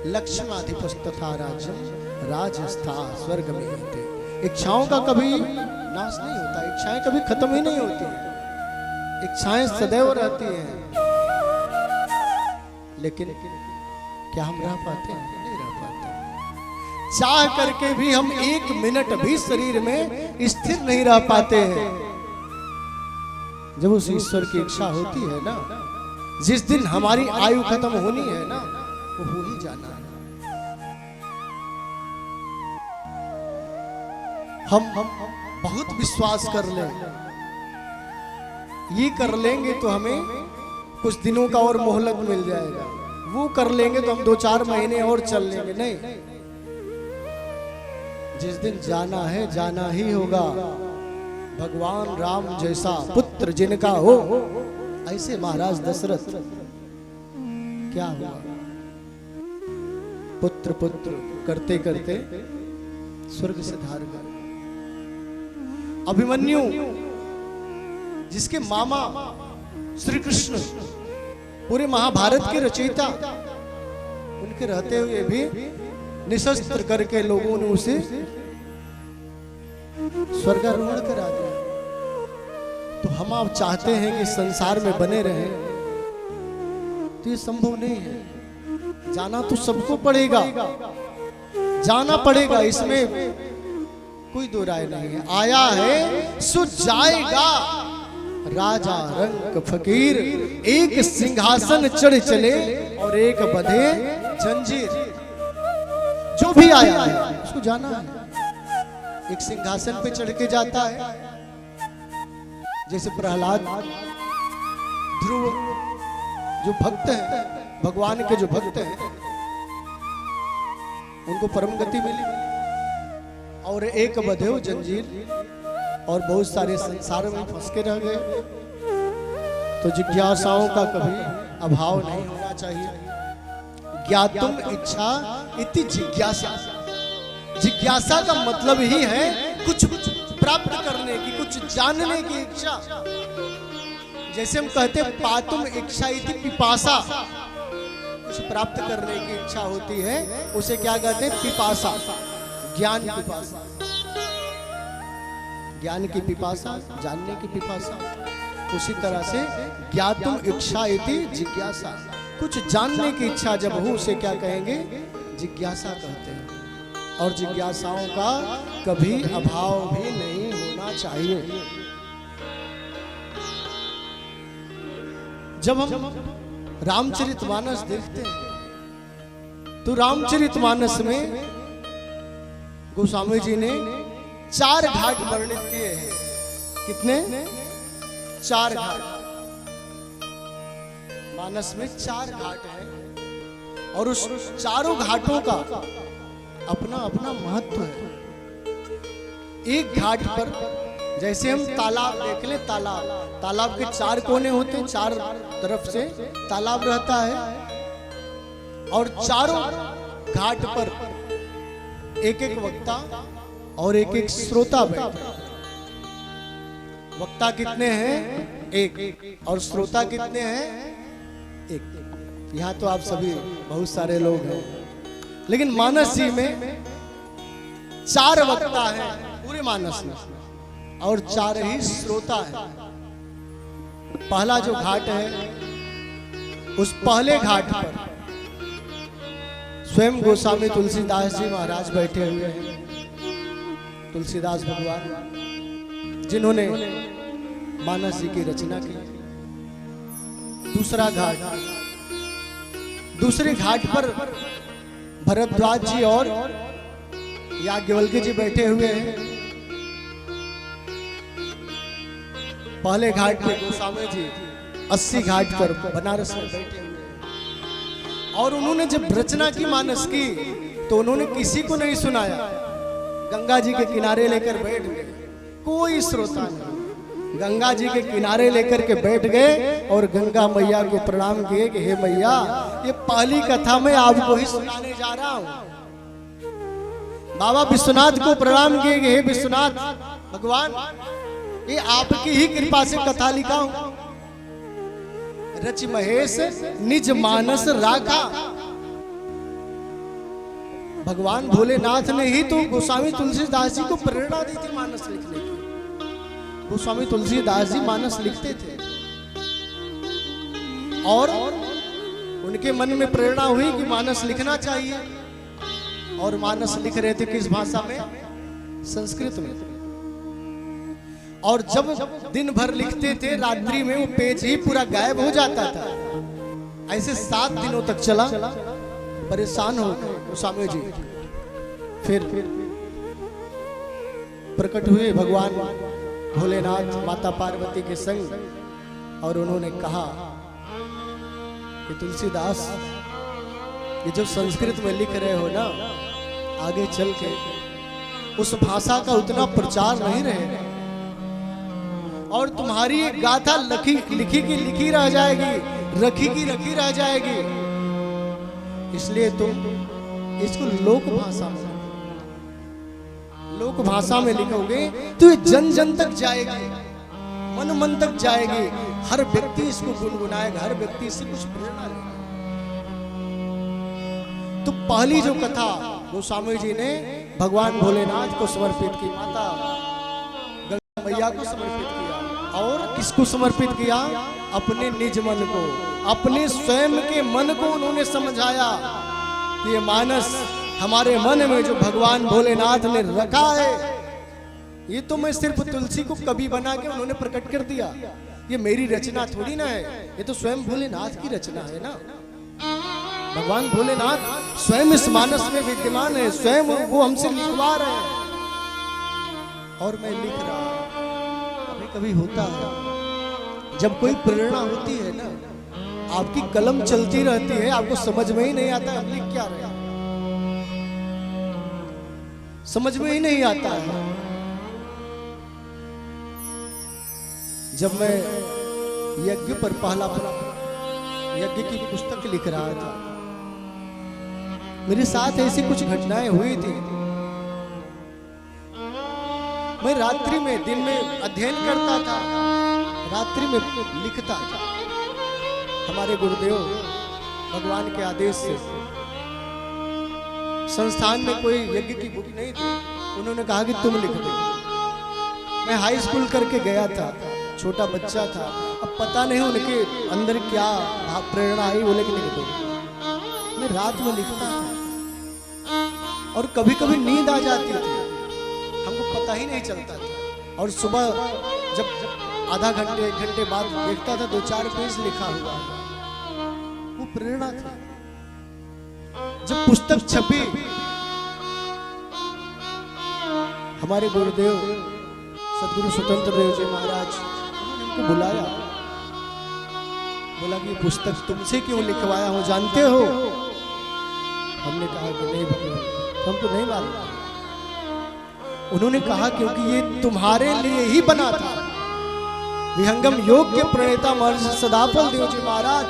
लक्ष्माधिपस्तथा राज्यम राजस्था स्वर्ग में होते। इच्छाओं का कभी नाश नहीं होता, इच्छाएं कभी खत्म ही नहीं होती, इच्छाएं सदैव रहती हैं। लेकिन क्या हम रह पाते हैं? नहीं रह पाते। चाह करके भी हम 1 मिनट भी शरीर में स्थिर नहीं रह पाते हैं। जब उस ईश्वर की इच्छा होती है ना, जिस दिन हमारी आयु खत्म होनी है ना, वो हो ही जाना है। हम बहुत विश्वास कर लें, ये कर लेंगे तो हमें कुछ दिनों का और मोहलत मिल जाएगा, वो कर लेंगे तो हम 2-4 महीने और चल लेंगे। नहीं, जिस दिन जाना है जाना ही होगा। भगवान राम जैसा पुत्र जिनका हो, ऐसे महाराज दशरथ क्या हुआ? पुत्र पुत्र करते करते स्वर्ग से धार गए। अभिमन्यु जिसके मामा श्री कृष्ण पूरे महाभारत के रचयिता, उनके रहते हुए भी निशस्त्र करके लोगों ने उसे स्वर्गारोहण करा दिया। तो हम आप चाहते हैं कि संसार में बने रहें, तो ये संभव नहीं है। जाना तो सबको पड़ेगा, जाना पड़ेगा, इसमें कोई दो राय नहीं है। आया है सो जाएगा, राजा रंग फकीर, एक सिंहासन चढ़ चले और एक बंधे जंजीर। जो भी आया है उसको जाना है। एक सिंहासन पे चढ़ के जाता है, जैसे प्रहलाद ध्रुव जो भक्त हैं, भगवान के जो भक्त हैं, उनको परम गति मिली। और एक बंधेव जंजीर और बहुत सारे संसार में फंस के रह गए। तो जिज्ञासाओं का कभी अभाव नहीं होना चाहिए। ज्ञातुम इच्छा इति जिज्ञासा। जिज्ञासा का मतलब ही है कुछ प्राप्त करने की, कुछ जानने की इच्छा। जैसे हम कहते हैं पातुम इच्छा इति पिपासा, कुछ प्राप्त करने की इच्छा होती है, उसे क्या कहते हैं? पिपासा, ज्ञान पिपासा। ज्ञान की पिपासा, जानने की पिपासा। उसी तरह से ज्ञातुम इच्छा इति जिज्ञासा, कुछ जानने की इच्छा जब हो उसे क्या कहेंगे? जिज्ञासा कहते हैं। और जिज्ञासाओं का कभी अभाव भी नहीं होना चाहिए। जब हम रामचरितमानस देखते हैं तो रामचरितमानस में गोस्वामी जी ने 4 घाट वर्णित किए हैं। कितने? 4 घाट। मानस में 4 घाट हैं और उस चारों घाटों का अपना अपना महत्व है। एक घाट पर जैसे हम तालाब देख ले, तालाब के 4 कोने होते हैं, 4 तरफ से तालाब रहता है और चारों घाट पर एक एक वक्ता और एक एक श्रोता बैठे। वक्ता कितने हैं? एक। और श्रोता कितने हैं? एक। यहाँ तो आप सभी बहुत सारे लोग हैं, लेकिन मानस जी में 4 वक्ता हैं पूरे मानस में और 4 ही श्रोता हैं। पहला जो घाट है, उस पहले घाट पर स्वयं गोस्वामी तुलसीदास जी महाराज बैठे हुए हैं। तुलसीदास भगवान जिन्होंने मानस जी की रचना की। दूसरा घाट, दूसरे घाट पर भरद्वाज जी और याज्ञवल्क्य जी बैठे हुए हैं। पहले घाट पे गोस्वामी जी 80 घाट पर बनारस में बैठे हुए हैं। और उन्होंने जब रचना की मानस की तो उन्होंने किसी को नहीं सुनाया, गंगा जी के किनारे लेकर बैठ गए। कोई श्रोता नहीं, गंगा जी के किनारे लेकर के बैठ गए और गंगा मैया को प्रणाम किए कि हे मैया, ये पहली कथा मैं आपको ही सुनाने जा रहा हूं। बाबा विश्वनाथ को प्रणाम किए कि हे विश्वनाथ भगवान, ये आपकी ही कृपा से कथा लिखा हूं। रच महेश निज मानस राखा। भगवान भोलेनाथ ने ही तो गोस्वामी तुलसीदास जी को प्रेरणा दी थी मानस लिखने की। गोस्वामी तुलसीदास जी मानस लिखते थे और उनके मन में प्रेरणा हुई कि मानस लिखना चाहिए। और मानस लिख रहे थे किस भाषा में? संस्कृत में। और जब दिन भर लिखते थे, रात्रि में वो पेज ही पूरा गायब हो जाता था। ऐसे 7 दिनों तक चला। परेशान हो गए गोस्वामी जी। फिर प्रकट हुए भगवान भोलेनाथ माता पार्वती के संग और उन्होंने कहा कि तुलसीदास, ये जो संस्कृत में लिख रहे हो ना, आगे चल के उस भाषा का उतना प्रचार नहीं रहेगा और तुम्हारी एक गाथा लिखी की लिखी रह जाएगी, रखी की रखी रह जाएगी। इसलिए तुम इसको लोक भाषा में लिखोगे तो ये जन जन तक जाएगी, मन मन तक जाएगी। हर व्यक्ति इसको गुनगुनाएगा, हर व्यक्ति इससे कुछ प्रेरणा लेगा। तो पहली जो कथा गोस्वामी जी ने भगवान भोलेनाथ को समर्पित की, माता गंगा मैया को समर्पित किया। और किसको समर्पित किया? अपने निज मन को, अपने स्वयं के मन को उन्होंने समझाया कि ये मानस हमारे मन में जो भगवान भोलेनाथ ने रखा है, ये तो मैं सिर्फ तुलसी को कवि बना के उन्होंने प्रकट कर दिया। ये मेरी रचना थोड़ी ना है, ये तो स्वयं भोलेनाथ की रचना है ना। भगवान भोलेनाथ स्वयं इस मानस में विद्यमान है, स्वयं वो हमसे लिखवा रहे हैं और मैं लिख रहा हूं। कभी कभी होता है जब कोई प्रेरणा होती है ना, आपकी कलम चलती रहती है, आपको समझ में ही नहीं आता हम लिख क्या रहे हैं, समझ में ही नहीं आता है। जब मैं यज्ञ पर पहला यज्ञ की पुस्तक लिख रहा था, मेरे साथ ऐसी कुछ घटनाएं हुई थी। मैं रात्रि में, दिन में अध्ययन करता था, रात्रि में लिखता था। हमारे गुरुदेव भगवान के आदेश से संस्थान में कोई यज्ञ की बुक नहीं थी, उन्होंने कहा कि तुम लिख दो। मैं हाई स्कूल करके गया था, छोटा बच्चा था, अब पता नहीं उनके अंदर क्या प्रेरणा आई, बोले कि लिख दो। मैं रात में लिखता था और कभी कभी नींद आ जाती थी, हमको पता ही नहीं चलता था। और सुबह जब आधा घंटे 1 घंटे बाद देखता था 2-4 पेज लिखा हुआ, वो प्रेरणा थी। जब पुस्तक छपी, हमारे गुरुदेव सदगुरु स्वतंत्र देव जी महाराज उनको बुलाया, बोला कि पुस्तक तुमसे क्यों लिखवाया हूं, जानते हो? हमने कहा कि नहीं भगवान, हमको नहीं मालूम। उन्होंने कहा क्योंकि ये तुम्हारे लिए ही बना था। विहंगम योग के प्रणेता महर्षि सदाफल देव जी महाराज,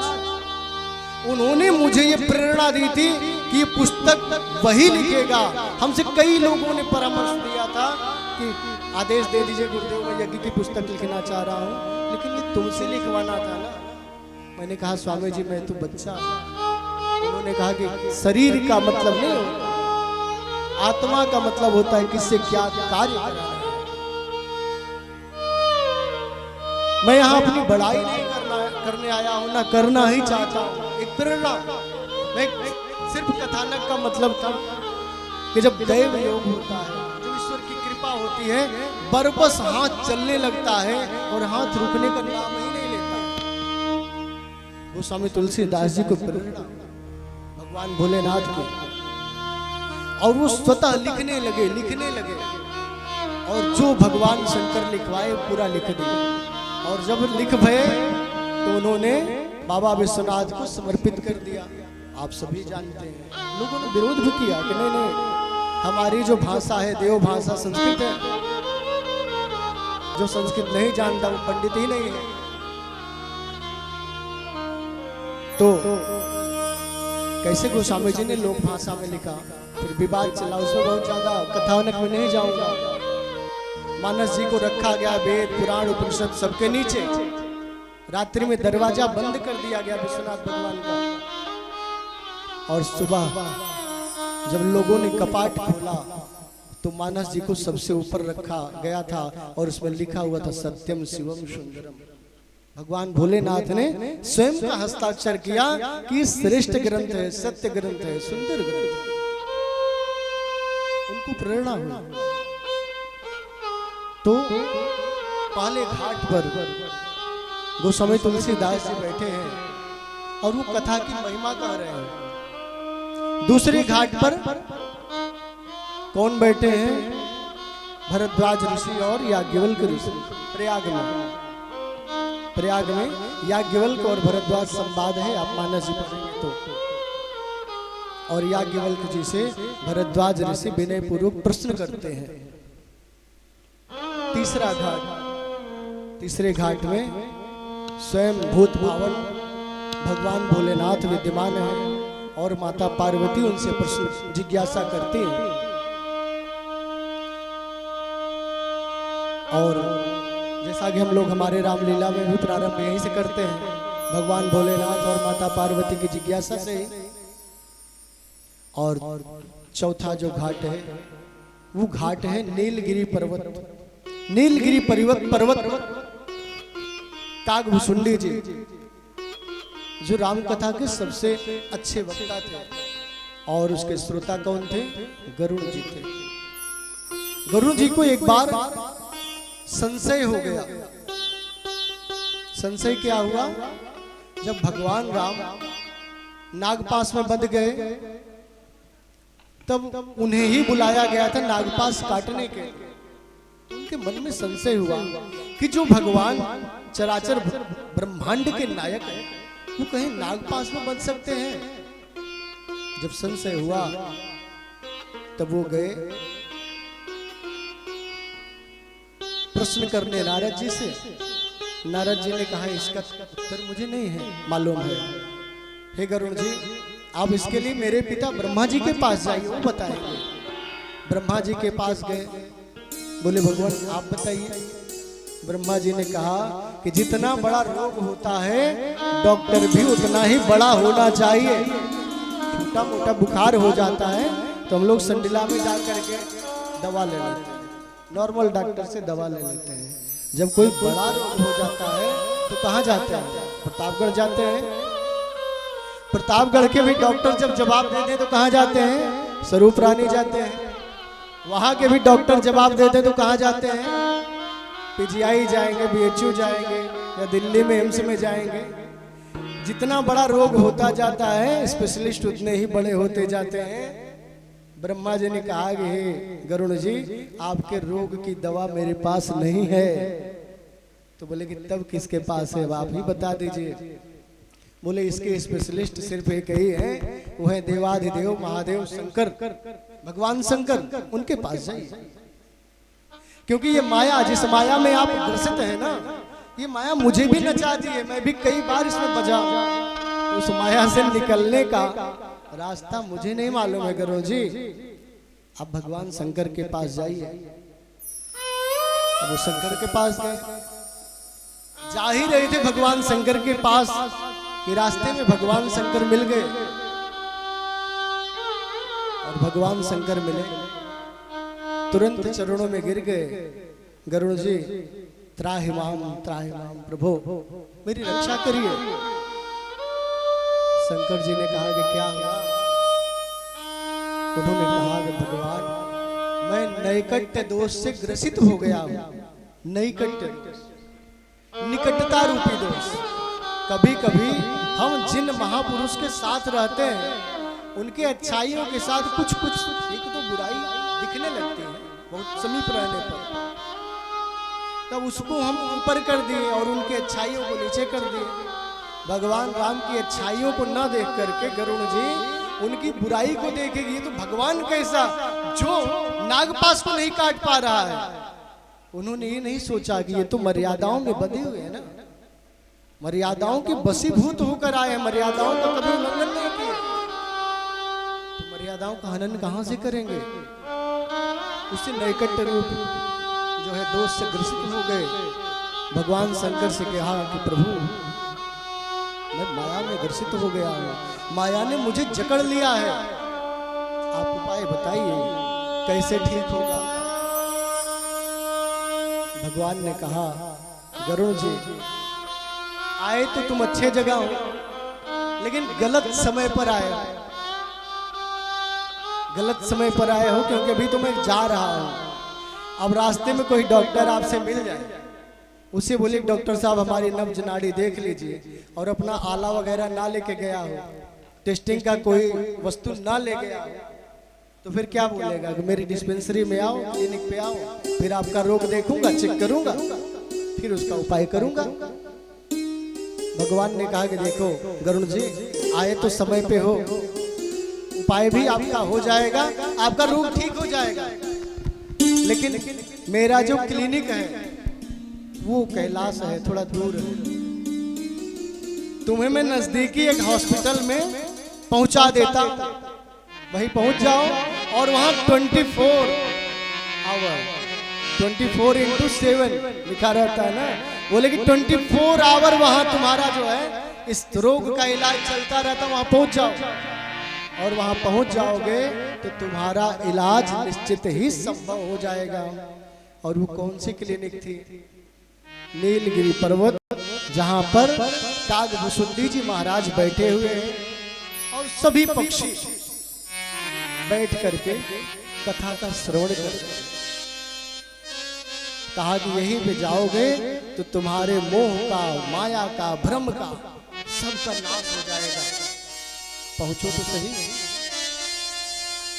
उन्होंने मुझे ये प्रेरणा दी थी कि ये पुस्तक वही लिखेगा। हमसे कई लोगों ने परामर्श दिया था कि आदेश दे दीजिए गुरुदेव, मैं यज्ञ की पुस्तक लिखना चाह रहा हूँ, लेकिन ये तुमसे लिखवाना था ना। मैंने कहा स्वामी जी मैं तो बच्चा। उन्होंने कहा कि शरीर का मतलब नहीं होता, आत्मा का मतलब होता है किससे क्या कार्य करना है। मैं यहाँ अपनी बड़ाई नहीं करने आया हूँ, ना करना ही चाहता हूँ। एक प्रेरणा, मैं सिर्फ कथानक का मतलब था कि जब दैव योग होता है, जब ईश्वर की कृपा होती है, बरबस हाथ चलने लगता है और हाथ रुकने का नाम ही नहीं लेता। वो स्वामी तुलसीदास जी को प्रेरणा भगवान भोलेनाथ को, और वो स्वतः लिखने लगे और जो भगवान शंकर लिखवाए पूरा लिख दिया। और जब लिख भये तो उन्होंने बाबा विश्वनाथ को समर्पित कर दिया। आप सभी जानते हैं, लोगों ने विरोध भी किया कि नहीं, हमारी जो भाषा है देव भाषा संस्कृत है, जो संस्कृत नहीं जानता वो पंडित ही नहीं है। तो कैसे गोस्वामी जी ने लोक भाषा में लिखा, फिर विवाद चला, उसमें बहुत ज्यादा कथानक में नहीं जाऊंगा। मानस जी को रखा गया वेद पुराण उपनिषद सबके नीचे, रात्रि में दरवाजा बंद कर दिया गया विश्वनाथ भगवान का। और सुबह जब लोगों ने कपाट खोला तो मानस जी को सबसे ऊपर रखा गया था और उसमें लिखा हुआ था सत्यम शिवम सुंदरम। भगवान भोलेनाथ ने स्वयं का हस्ताक्षर किया कि श्रेष्ठ ग्रंथ है, सत्य ग्रंथ है, सुंदर ग्रंथ है। उनको प्रेरणा हुई। तो पहले घाट पर गोस्वामी तुलसीदास जी बैठे हैं और वो कथा की महिमा कह रहे हैं। दूसरे घाट पर कौन बैठे हैं? भरद्वाज ऋषि और याज्ञवल्क ऋषि। प्रयाग में याज्ञवल्क और भरद्वाज संवाद है, आप मानस जी पढ़ेंगे तो। और याज्ञवल्क जी से भरद्वाज ऋषि विनय पूर्वक प्रश्न करते हैं। तीसरा घाट, तीसरे घाट में स्वयं भूत भावन भगवान भोलेनाथ विद्यमान है और माता पार्वती उनसे प्रश्न जिज्ञासा करती है। और जैसा कि हम लोग हमारे रामलीला में भी प्रारंभ यहीं से करते हैं, भगवान भोलेनाथ और माता पार्वती की जिज्ञासा से। और चौथा जो घाट है वो घाट है नीलगिरी पर्वत। नीलगिरी पर्वत कागभूषुंडी जी, जो राम कथा के सबसे अच्छे वक्ता थे, और उसके श्रोता कौन थे? गरुड़ जी थे। गरुड़ जी को एक बार संशय हो गया। संशय क्या हुआ? जब भगवान राम नागपाश में बंध गए तब उन्हें ही बुलाया गया था नागपाश काटने के। उनके मन में संशय हुआ कि जो भगवान चराचर ब्रह्मांड के नायक है वो कहीं नागपाश में बन सकते हैं? जब संशय हुआ तब वो गए प्रश्न करने नारद जी से। नारद जी ने कहा इसका उत्तर मुझे नहीं है मालूम है। हे गरुड़ जी, आप इसके लिए मेरे पिता ब्रह्मा जी के पास जाइए, वो बताएंगे। ब्रह्मा जी के पास गए, बोले भगवान आप बताइए। ब्रह्मा जी ने कहा कि जितना बड़ा रोग होता है डॉक्टर भी उतना ही बड़ा होना चाहिए। छोटा मोटा बुखार हो जाता है तो हम लोग संडिला में जा करके दवा ले लेते हैं, नॉर्मल डॉक्टर से दवा ले लेते हैं। जब कोई बड़ा रोग हो जाता है तो कहाँ जाते हैं? प्रतापगढ़ जाते हैं। प्रतापगढ़ के भी डॉक्टर जब जवाब देते हैं तो कहाँ जाते हैं? स्वरूप रानी जाते हैं। वहां के भी डॉक्टर जवाब देते हैं तो कहाँ जाते हैं? पीजीआई जाएंगे, बीएचयू जाएंगे या दिल्ली में एम्स में जाएंगे। जितना बड़ा रोग होता जाता है स्पेशलिस्ट उतने ही बड़े होते जाते हैं। ब्रह्मा जी ने कहा कि हे गरुड़ जी, आपके रोग की दवा मेरे पास नहीं है। तो बोले कि तब किसके पास है, आप ही बता दीजिए। बोले इसके स्पेशलिस्ट सिर्फ एक ही है, वो है देवाधिदेव महादेव शंकर, भगवान शंकर, उनके पास जाइए। क्योंकि ये माया, जिस माया में आप ग्रसित है ना, ये माया मुझे भी नचाती है। मैं भी कई बार इसमें बजा, उस माया से निकलने का रास्ता मुझे नहीं मालूम है गरुड़ जी। आप भगवान शंकर के पास जाइए। अब वो शंकर के पास गए, जा ही रहे थे भगवान शंकर के पास कि रास्ते में भगवान शंकर मिल गए। और भगवान शंकर मिले, तुरंत चरणों में गिर गए। गरुड़ जी त्राहिमाम प्रभु मेरी रक्षा करिए। शंकर जी ने कहा कि क्या हुआ? उन्होंने कहा कि भगवान मैं नैकट्य दोष से ग्रसित हो गया हूं। नैकट्य दोष, निकटता रूपी दोष। कभी कभी हम जिन महापुरुष के साथ रहते हैं उनके अच्छाइयों के साथ कुछ कुछ एक तो बुराई दिखने लगती है बहुत समीप रहने पर, तब उसको हम ऊपर कर दिए और उनके अच्छाइयों को नीचे कर दिए। भगवान राम की अच्छाइयों को न देख करके गरुड़ जी उनकी बुराई को देखेगी। तो भगवान कैसा जो नागपाश को नहीं काट पा रहा है। उन्होंने ये नहीं सोचा कि ये तो मर्यादाओं में बंधे हुए हैं ना, मर्यादाओं के वशीभूत होकर आए, मर्यादाओं का कभी उल्लंघन नहीं किया, तो मर्यादाओं का हनन कहां से करेंगे? उससे नैकट्य रूप जो है दोष से ग्रसित हो गए। भगवान शंकर से कहा कि प्रभु मैं माया में ग्रसित हो गया हूं, माया ने मुझे जकड़ लिया है, आप उपाय बताइए कैसे ठीक होगा? भगवान ने कहा गरुड़ जी आए तो तुम अच्छे जगह हो, लेकिन गलत समय पर आए हो। गलत समय पर आए हो क्योंकि अभी तो मैं जा रहा हूं। अब रास्ते में कोई डॉक्टर आपसे मिल जाए, उसे बोले डॉक्टर साहब हमारी नब्ज नाड़ी देख लीजिए, और अपना आला वगैरह ना लेके गया हो, टेस्टिंग का कोई वस्तु ना ले गया हो, तो फिर क्या बोलेगा कि मेरी डिस्पेंसरी में आओ, क्लिनिक पे आओ, फिर आपका रोग देखूंगा, चेक करूंगा, फिर उसका उपाय करूंगा। भगवान ने कहा कि देखो गरुड़ जी आए तो समय पे हो, उपाय भी आपका हो जाएगा, आपका रोग ठीक हो जाएगा, लेकिन मेरा जो क्लिनिक है वो कैलाश है, थोड़ा दूर है। तुम्हें मैं नजदीकी एक हॉस्पिटल में पहुंचा देता, वहीं पहुंच जाओ और वहां 24 आवर 24/7 लिखा रहता है ना, बोले कि 24 आवर वहां तुम्हारा जो है इस रोग का इलाज चलता रहता, वहां पहुंच जाओ। और वहां पहुंच जाओगे तो तुम्हारा इलाज निश्चित ही संभव हो जाएगा। और वो कौन सी क्लिनिक थी? नीलगिरी पर्वत, जहां पर कागभूषुंडी जी महाराज बैठे हुए हैं और सभी पक्षी बैठ करके कथा का श्रवण कर रहे हैं। कहा कि यहीं पे जाओगे तो तुम्हारे मोह का, माया का, भ्रम का सबका नाश हो जाएगा। पहुंचो तो सही।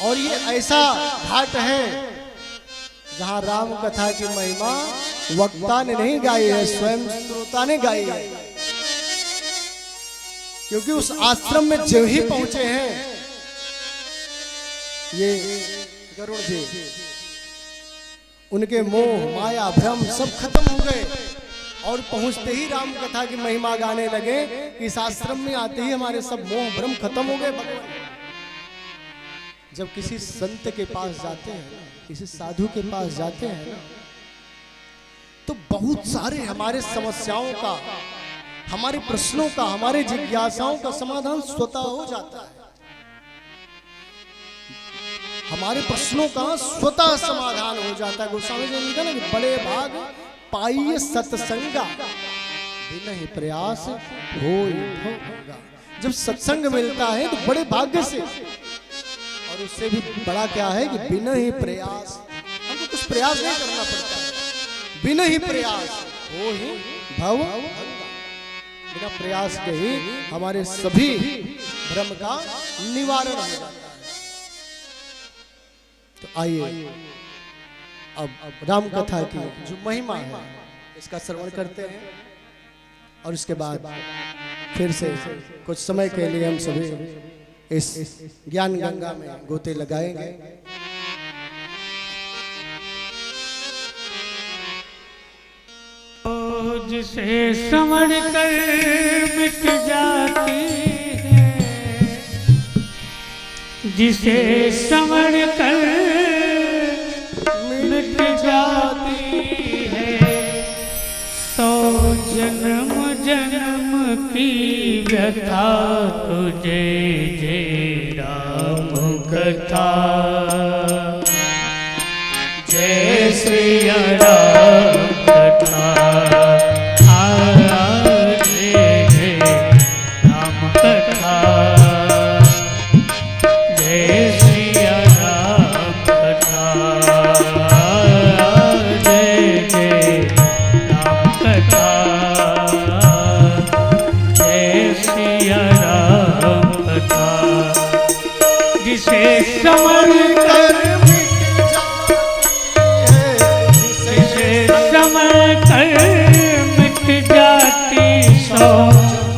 और ये ऐसा घाट है जहां राम कथा की महिमा वक्ता ने नहीं गाई है, स्वयं श्रोता ने गाई है। क्योंकि उस आश्रम में जो ही पहुंचे हैं ये गरुड़ जी, उनके मोह माया भ्रम सब खत्म हो गए और पहुंचते ही राम कथा की महिमा गाने लगे। इस आश्रम में आते ही हमारे सब मोह भ्रम खत्म हो गए। भगवान जब किसी संत के पास जाते हैं, किसी साधु के पास जाते हैं ना, तो बहुत सारे हमारे समस्याओं का, हमारे प्रश्नों का, हमारे जिज्ञासाओं का समाधान स्वतः हो जाता है। हमारे प्रश्नों का स्वतः समाधान हो जाता है। गोस्वामी जी ने लिखा ना कि बड़े भाग पाइए सत्संगा, बिना ही प्रयास होगा। जब सत्संग मिलता है तो बड़े भाग्य से, और उससे भी बड़ा क्या है कि बिना ही प्रयास, हमको कुछ प्रयास नहीं करना पड़ता है, बिना ही प्रयास हो ही भव भंगा। बिना प्रयास के ही हमारे सभी भ्रम का निवारण हो जाता है। तो आइए अब राम कथा की जो महिमा है इसका श्रवण करते हैं, और इसके बाद फिर से कुछ समय के लिए हम सभी इस ज्ञान गंगा में गोते लगाएंगे। जिसे समझ कर मिट जाती है, जिसे समझ कर मिट जाती है, सौ जन्म जन्म की व्यथा तुझे जय राम कथा, जय श्री राम कथा।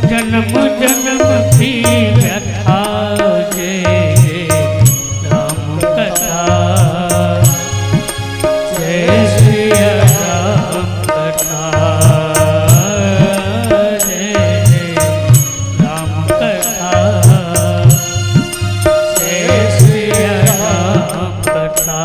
जन्म जन्म की व्यथा जय राम कथा, जय श्री राम कथा, जय राम कथा, जय श्री राम कथा।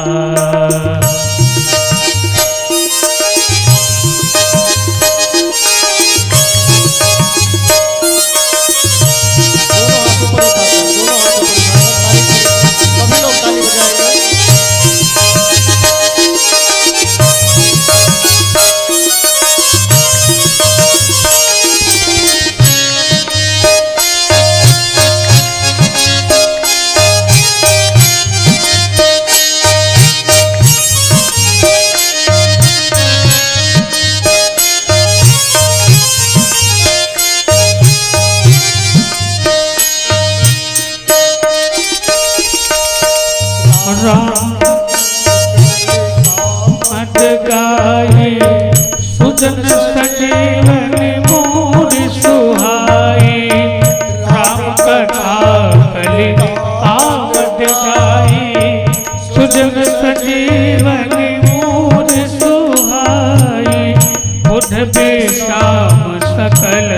सुजन सजीवन मोर सुहाई, राम कथा कलि आवत गाई। सुजन सजीवन मोर सुहाई, बुध बेशाम सकल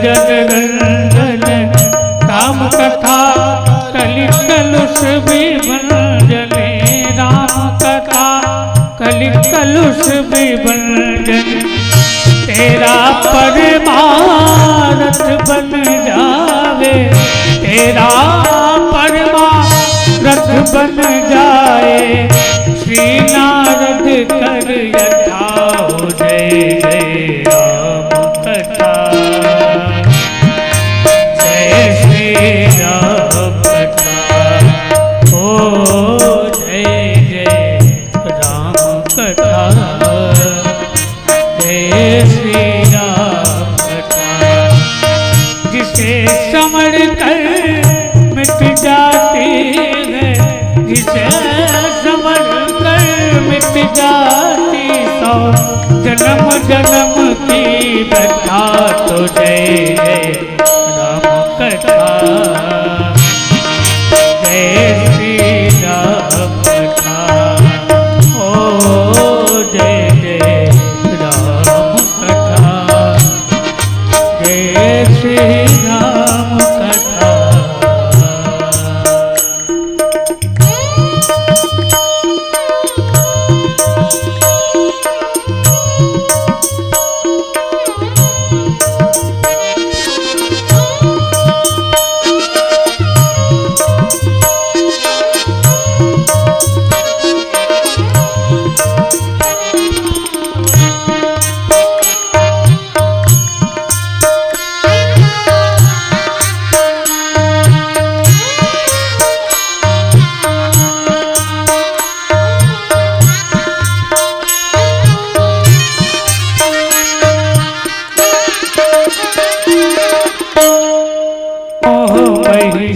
जनरंजन। राम कथा कलि कलुष विभंजने, राम कथा कलि कलुष विभंजन। तेरा परमारथ बन जावे, तेरा परमारथ बन जाए। श्री नारद कर यथा हो जय जय राम कथा, जय श्री राम कथा, ओ जय जय राम कथा, जय श्री राम कथा। जिसे समझ कर मिट जाती है, जिसे समझ कर मिट जाती सौ जन्म जन्म की व्यथा। तो जय जय राम कथा, जय श्री राम कथा। ओ जय जय राम कथा, जय श्री राम कथा।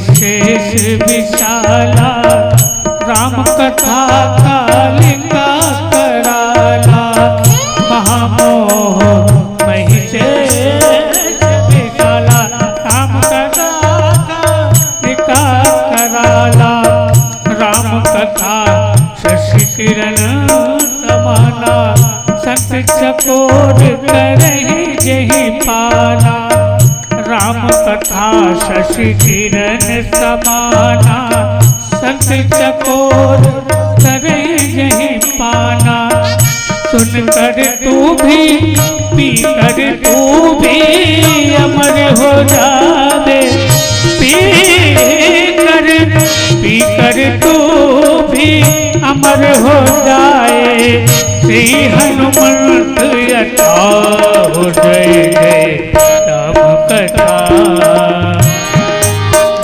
शेष विशाला राम कथा कालिका कराला। महामोह महिषेश विशाला राम कथा कालिका कराला। राम कथा शशि किरण समाना, संत चकोर करहि जेहि पाला। राम कथा शशि किरण समाना, संत चकोर करे जहि पाना। सुन कर तू भी पी कर तू भी अमर हो जावे। पी कर तू भी अमर हो जाए। श्री हनुमंत यथा हो जय जय राम कथा,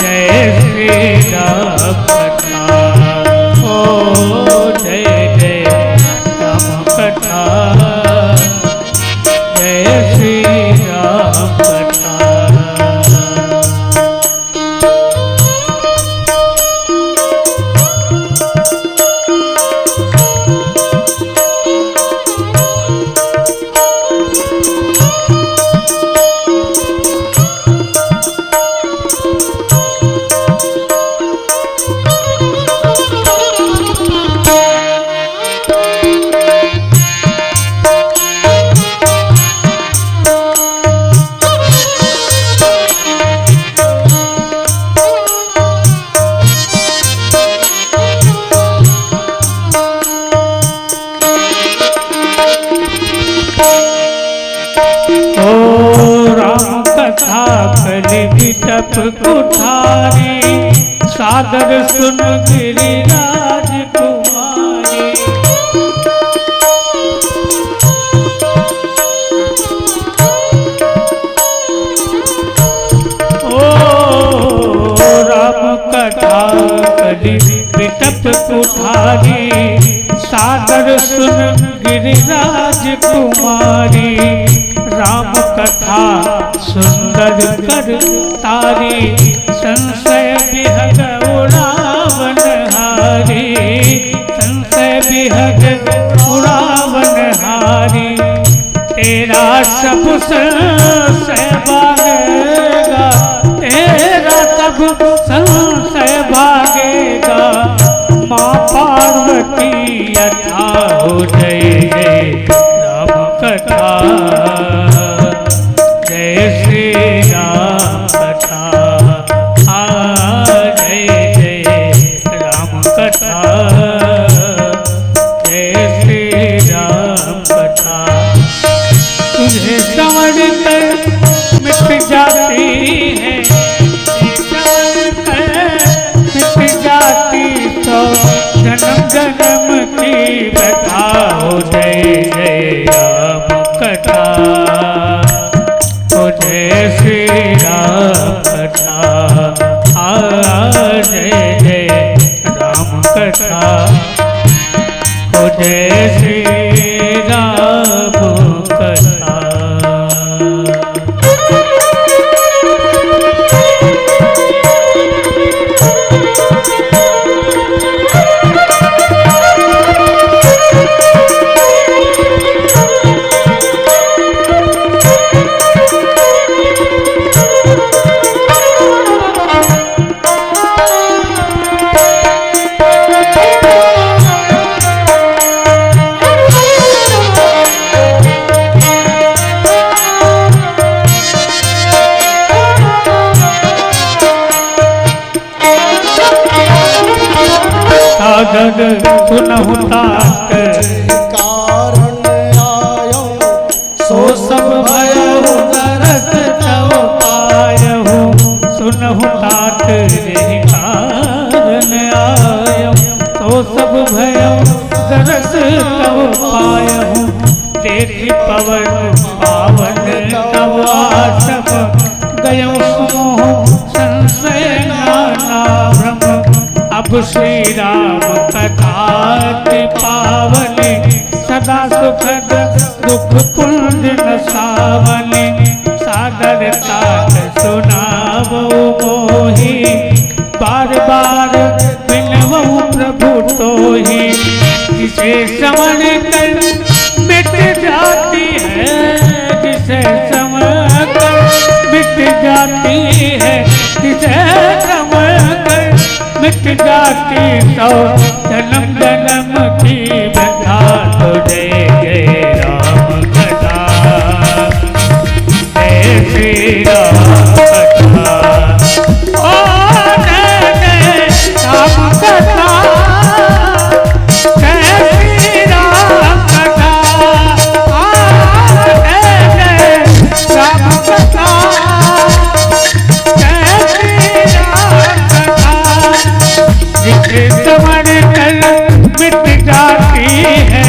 जय श्री राम कथा। ओ जय जय राम कथा, जय श्री राम कथा। बिटप कुठारी सादर सुन गिरिराज कुमारी। ओ राम कथा कली बिटप कुठारी सादर सुन गिरिराज कुमारी। राम कथा सुंदर कर तारी, संशय विहग उड़ावन हारी। संशय विहग उड़ावन हारी, तेरा सब संशय भागेगा। तेरा सब संशय भागेगा। माँ पार्वती यथा हो जय जय राम कथा, जय श्री राम कथा। जय जय राम कथा, जय श्री राम कथा। तुझे समझ कर मिट जाती है, समझ कर मिट जाती तो जन्म जन्म की व्यथा हो जय जय राम कथा। जय श्री राम कथा, जय जय राम कथा। जय श्री राम कथा। पायहूँ देखी पवन पावन तब आसब गयो समोह संशय नाना भ्रम। अब श्री राम कथा पावनी सदा सुखद दुख पुंज नसावनी। सादरता सुनावो मोहि बार बार बिनवहु प्रभु तोहि। जिसे समझ कर मिट जाती है, जिसे समझ कर मिट जाती है, जिसे समझ कर मिट जाती तो जन्म जन्म की व्यथा। तो जय जय राम कथा, जय श्री राम कथा, ओ जय जय राम कथा, जय श्री राम कथा, जय जय राम कथा, जय श्री राम कथा। जिसे समझ कर मिट जाती है,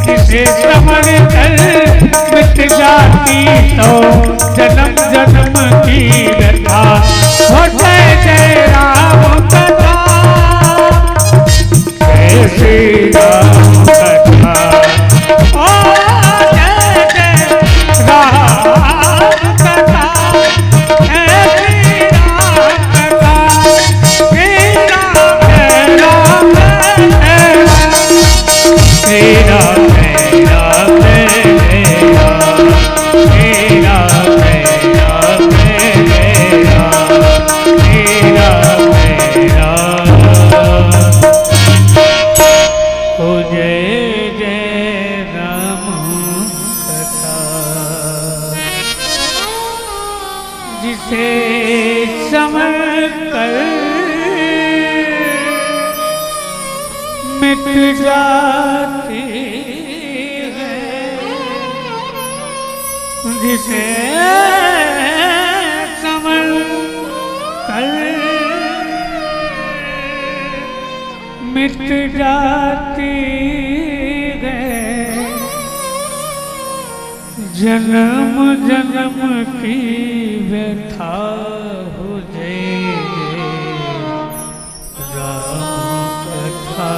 जिसे समझ कर मिट जाती तो जन्म जन्म की व्यथा। हो जय जय राम कथा, जय श्री राम कथा, ओ जय जय राम कथा, जय श्री राम कथा, श्री राम जय राम जय राम, श्री राम जय राम जय राम, श्री राम जय राम जय राम, श्री राम जय राम। ओ जय जय राम कथा, जिसे समझ कर मिट जाती है, जिसे समझ कर मिट जाती है, जन्म जन्म की व्यथा। हो जय जय राम कथा,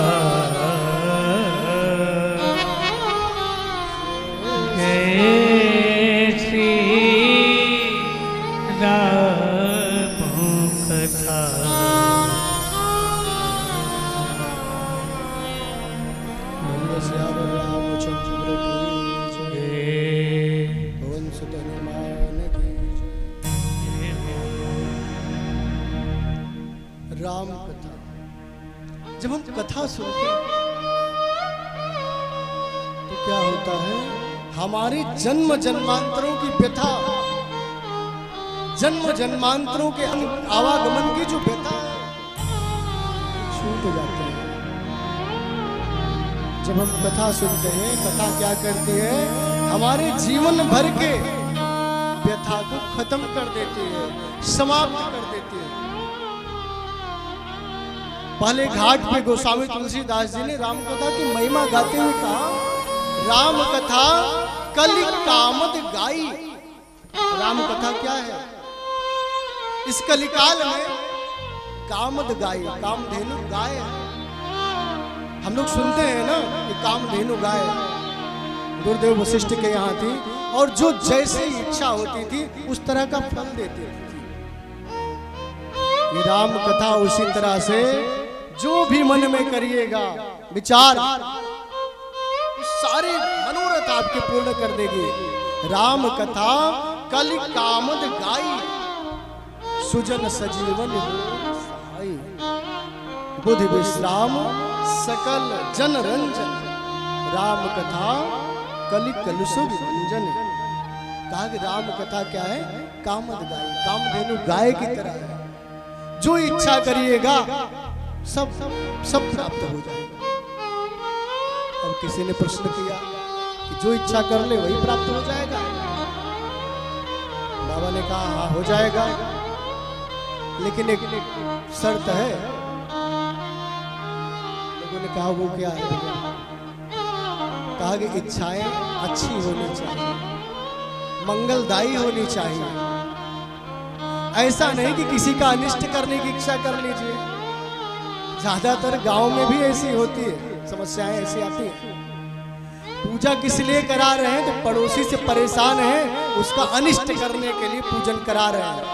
जय श्री राम कथा। रामचंद्र की जय, पवन सुत हनुमान की जय। राम कथा, जब हम कथा सुनते हैं तो क्या होता है, हमारी जन्म जन्मांतरों की व्यथा, जन्म जन्मांतरों के आवागमन की जो व्यथा है छूट जाती है। जब हम कथा सुनते हैं, कथा क्या करती है, हमारे जीवन भर के व्यथा को खत्म कर देती है, समाप्त कर देती है। पहले घाट पे गोस्वामी तुलसीदास जी ने राम कथा की महिमा गाते हुए कहा, राम कथा कलि कामद गाई। राम कथा क्या है, इस कलिकाल में कामद गाई, कामधेनु गाय है। हम लोग सुनते हैं ना कि कामधेनु गाय गुरुदेव वशिष्ठ के यहाँ थी, और जो जैसी इच्छा होती थी उस तरह का फल देती थी। ये राम कथा उसी तरह से जो भी मन में करिएगा विचार, सारे मनोरथ आपके पूर्ण कर देगी। राम कथा कलि कामद गाई, सुजन सजीवन हो सहाय। बुद्धि विश्राम सकल जन रंजन, राम कथा कलि कलुषु विभंजन। कहा कि राम कथा क्या है, कामद गाय, कामधेनु गाय की तरह है। जो इच्छा करिएगा सब प्राप्त हो जाएगा। अब किसी ने प्रश्न किया कि जो इच्छा कर ले वही प्राप्त हो जाएगा। बाबा ने कहा हाँ हो जाएगा, लेकिन एक शर्त है। लोगों ने कहा वो क्या है? कहा कि इच्छाएं अच्छी होनी चाहिए, मंगलदायी होनी चाहिए। ऐसा नहीं कि किसी का अनिष्ट करने की इच्छा कर लीजिए। ज्यादातर गांव में भी ऐसी होती है, समस्याएं ऐसी आती हैं। पूजा किस लिए करा रहे हैं? तो पड़ोसी से परेशान है, उसका अनिष्ट करने के लिए पूजन करा रहे हैं।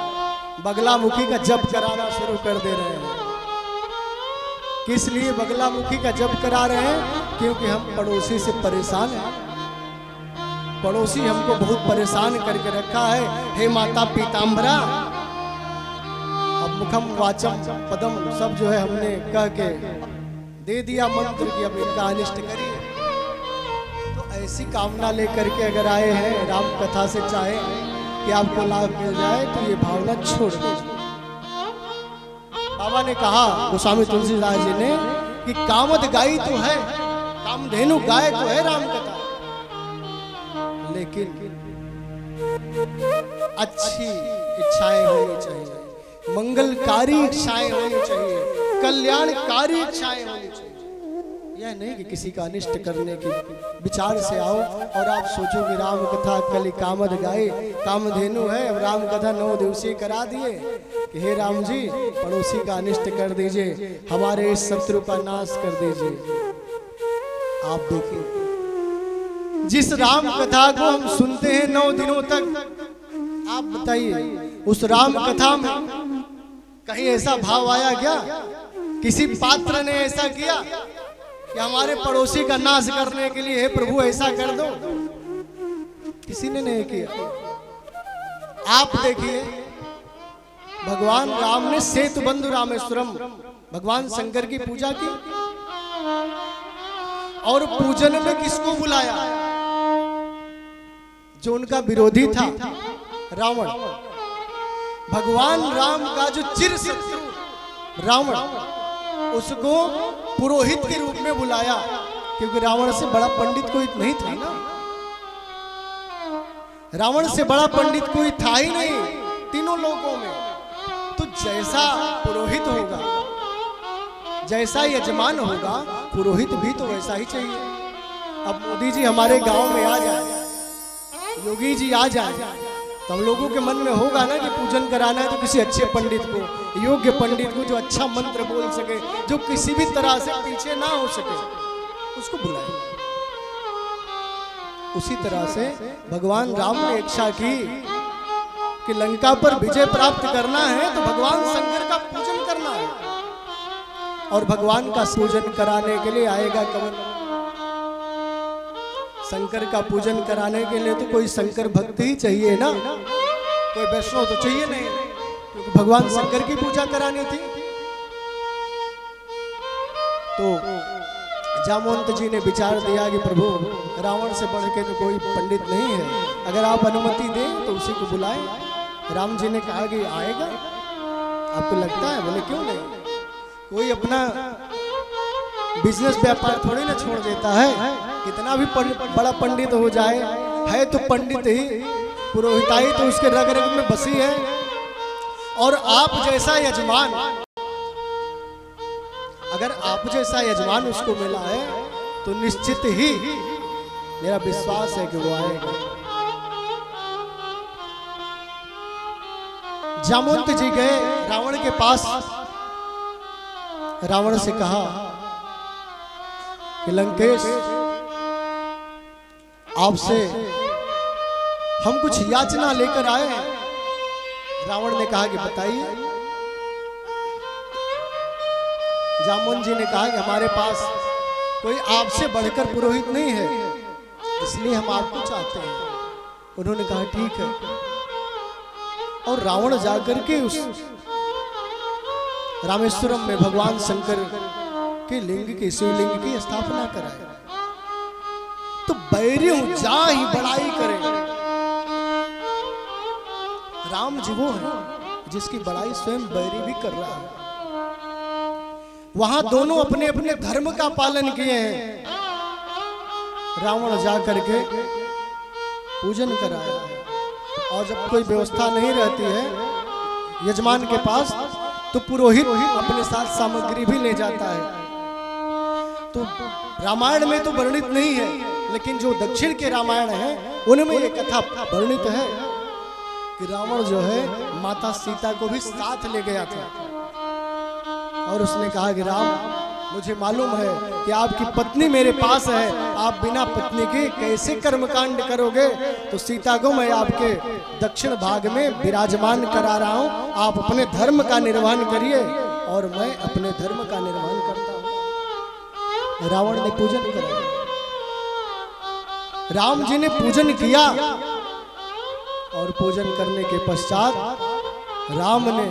बगलामुखी का जप कराना शुरू कर दे रहे हैं। किस लिए बगलामुखी का जप करा रहे हैं? क्योंकि हम पड़ोसी से परेशान हैं। पड़ोसी हमको बहुत परेशान करके रखा है। हे माता पीताम्बरा, अब मुखम वाचम पदम सब जो है हमने कह के दे दिया मंत्र कि अब इनका अनिष्ट करिए। तो ऐसी कामना लेकर के अगर आए हैं, राम कथा से चाहे कि आपको लाभ मिल जाए, तो ये भावना छोड़ दीजिए। बाबा ने कहा, गोस्वामी तुलसीदास जी ने, कि कामद गाय तो है, कामधेनु गाय तो है राम कथा, लेकिन अच्छी इच्छाएं होनी चाहिए, मंगलकारी इच्छाएं होनी चाहिए, कल्याणकारी इच्छाएं होनी चाहिए। यह नहीं कि किसी का अनिष्ट करने की विचार से आओ और आप सोचो कि राम कथा कली कामद गाय, कामधेनु है, अब राम कथा 9 दिवसीय करा दिए कि हे राम जी पड़ोसी का अनिष्ट कर दीजिए, हमारे इस शत्रु का नाश कर दीजिए। आप देखिए, जिस राम कथा को हम सुनते हैं 9 दिनों तक, आप बताइए उस राम कथा में कहीं ऐसा भाव आया क्या? किसी पात्र ने ऐसा किया कि हमारे पड़ोसी का नाश करने के लिए हे प्रभु ऐसा कर दो? किसी ने नहीं किया। आप देखिए, भगवान राम ने सेतु बंधु रामेश्वरम भगवान शंकर की पूजा की, और पूजन में किसको बुलाया? जो उनका विरोधी था, रावण। भगवान राम का जो चिर शत्रु रावण, उसको पुरोहित के रूप में बुलाया, क्योंकि रावण से बड़ा पंडित कोई नहीं था ना। रावण से बड़ा पंडित कोई था ही नहीं तीनों लोगों में। तो जैसा पुरोहित होगा, जैसा यजमान होगा, पुरोहित भी तो वैसा ही चाहिए। अब मोदी जी हमारे गांव में आ जाए, योगी जी आ जाए, तो हम लोगों के मन में होगा ना कि पूजन कराना है तो किसी अच्छे पंडित को, योग्य पंडित को, जो अच्छा मंत्र बोल सके, जो किसी भी तरह से पीछे ना हो सके, उसको बुलाए। उसी तरह से भगवान राम ने इच्छा की कि लंका पर विजय प्राप्त करना है तो भगवान शंकर का पूजन करना है, और भगवान का पूजन कराने के लिए आएगा कौन? शंकर का पूजन कराने के लिए तो कोई शंकर भक्त ही चाहिए ना, कोई वैष्णव तो चाहिए नहीं, क्योंकि भगवान शंकर की पूजा करानी थी। तो जामवंत जी ने विचार दिया कि प्रभु रावण से बढ़ के तो कोई पंडित नहीं है, अगर आप अनुमति दें तो उसी को बुलाएं। राम जी ने कहा कि आएगा, आपको लगता है? बोले क्यों नहीं, कोई अपना बिजनेस व्यापार थोड़ी ना छोड़ देता है, कितना भी बड़ा पंडित हो जाए, है तो पंडित ही, पुरोहिताई तो उसके रग रग में बसी है। और आप जैसा यजमान, अगर आप जैसा यजमान उसको मिला है तो निश्चित ही मेरा विश्वास है कि वो आएगा। जामवंत जी गए रावण के पास, रावण से कहा कि लंकेश, आपसे हम कुछ याचना लेकर आए हैं। रावण ने कहा कि बताइए। जामवंत जी ने कहा कि हमारे पास कोई आपसे बढ़कर पुरोहित नहीं है, इसलिए हम आपको चाहते हैं। उन्होंने कहा ठीक है, और रावण जाकर के उस रामेश्वरम में भगवान शंकर के लिंग की, शिवलिंग की स्थापना कराए। तो बैरियों जा ही बड़ाई करे। राम जी वो है जिसकी बड़ाई स्वयं बैरी भी कर रहा है। वहां दोनों अपने अपने धर्म का पालन किए हैं। रावण जा करके पूजन कराया, और जब कोई व्यवस्था नहीं रहती है यजमान के पास, तो पुरोहित अपने साथ सामग्री भी ले जाता है। तो रामायण में तो वर्णित नहीं है, लेकिन जो दक्षिण के रामायण है उनमें ये कथा वर्णित है कि रावण जो है माता सीता को भी साथ ले गया था और उसने कहा कि राम, मुझे मालूम है कि आपकी पत्नी मेरे पास है, आप बिना पत्नी के कैसे कर्मकांड करोगे, तो सीता को मैं आपके दक्षिण भाग में विराजमान करा रहा हूं, आप अपने धर्म का निर्वहन करिए और मैं अपने धर्म का निर्वहन करता हूं। रावण ने पूजन करा, राम जी ने पूजन किया और पूजन करने के पश्चात राम ने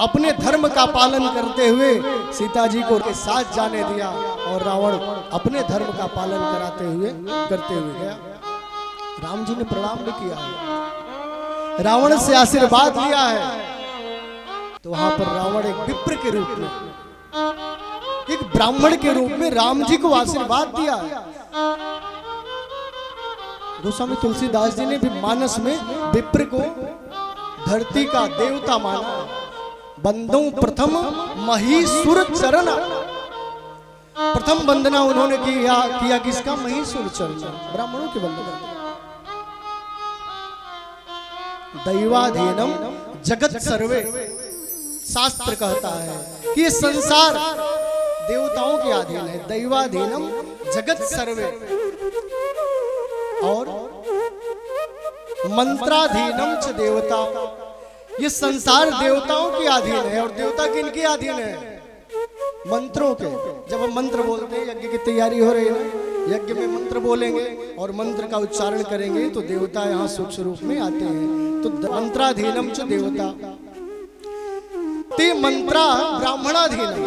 अपने धर्म का पालन करते हुए सीता जी को के साथ जाने दिया और रावण अपने धर्म का पालन करते हुए गया। राम जी ने प्रणाम भी किया है, रावण से आशीर्वाद लिया है। तो वहां पर रावण एक विप्र के रूप में, एक ब्राह्मण के रूप में राम जी को आशीर्वाद दिया है। गोस्वामी तुलसीदास जी ने भी मानस में विप्र को धरती का देवता माना। बंदों प्रथम महीसुर चरण, प्रथम वंदना उन्होंने किया किसका? महीसुर चरण, ब्राह्मणों की वंदना। दैवाधीनम जगत सर्वे, शास्त्र कहता है कि ये संसार देवताओं के अधीन है। दैवाधीनम जगत सर्वे और मंत्राधीनम च देवता, ये संसार देवताओं के अधीन है। और देवता किनके अधीन है? मंत्रों के। जब हम मंत्र बोलते हैं, यज्ञ की तैयारी हो रही है, यज्ञ में मंत्र बोलेंगे और मंत्र का उच्चारण करेंगे तो देवता यहाँ सूक्ष्म रूप में आते हैं। तो मंत्राधीनम च देवता, ते मंत्रा ब्राह्मणाधीनम,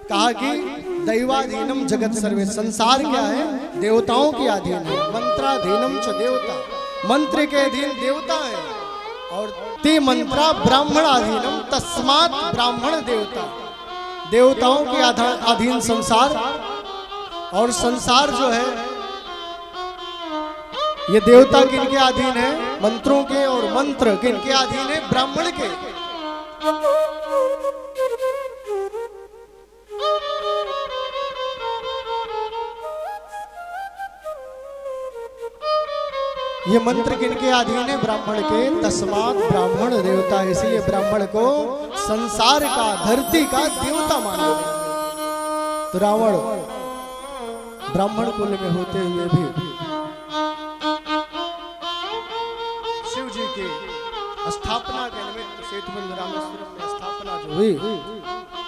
कहा कि दैवाधीनम जगत सर्वे, संसार क्या है? देवताओं के अधीन है। मंत्राधीनम च देवता, मंत्र के अधीन देवता है। और ते मंत्रा ब्राह्मणाधीनम, तस्मात् ब्राह्मण देवता, देवताओं के अधीन संसार। और संसार जो है ये देवता किनके अधीन है? मंत्रों के। और मंत्र किनके अधीन है? ब्राह्मण के। ये मंत्र किनके अधीन है? ब्राह्मण के। तस्मात् ब्राह्मण देवता, इसलिए ब्राह्मण को संसार का, धरती का देवता माना गया। तो रावण ब्राह्मण कुल में होते हुए भी शिव जी की स्थापना के निमित्त सेतुबंध रामेश्वरम में स्थापना जो हुई,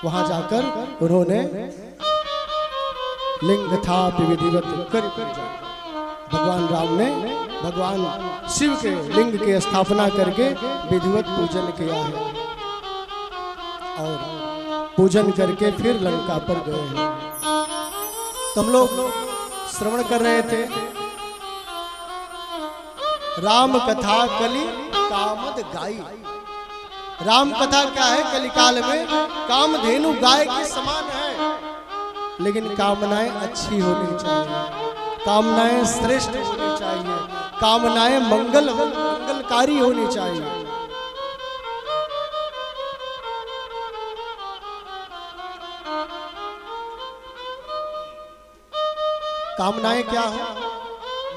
वहां जाकर उन्होंने लिंग था विधिवत कर भगवान राम ने भगवान शिव के लिंग की स्थापना करके विधिवत पूजन किया है और पूजन करके फिर लंका पर गए हैं। तो हम लोग श्रवण कर रहे थे राम कथा कलि कामद गाई। राम कथा क्या है? कलिकाल में कामधेनु गाय के समान है, लेकिन कामनाएं अच्छी होनी चाहिए, कामनाएं श्रेष्ठ होनी चाहिए, कामनाएं मंगलकारी होनी चाहिए। कामनाएं क्या हो?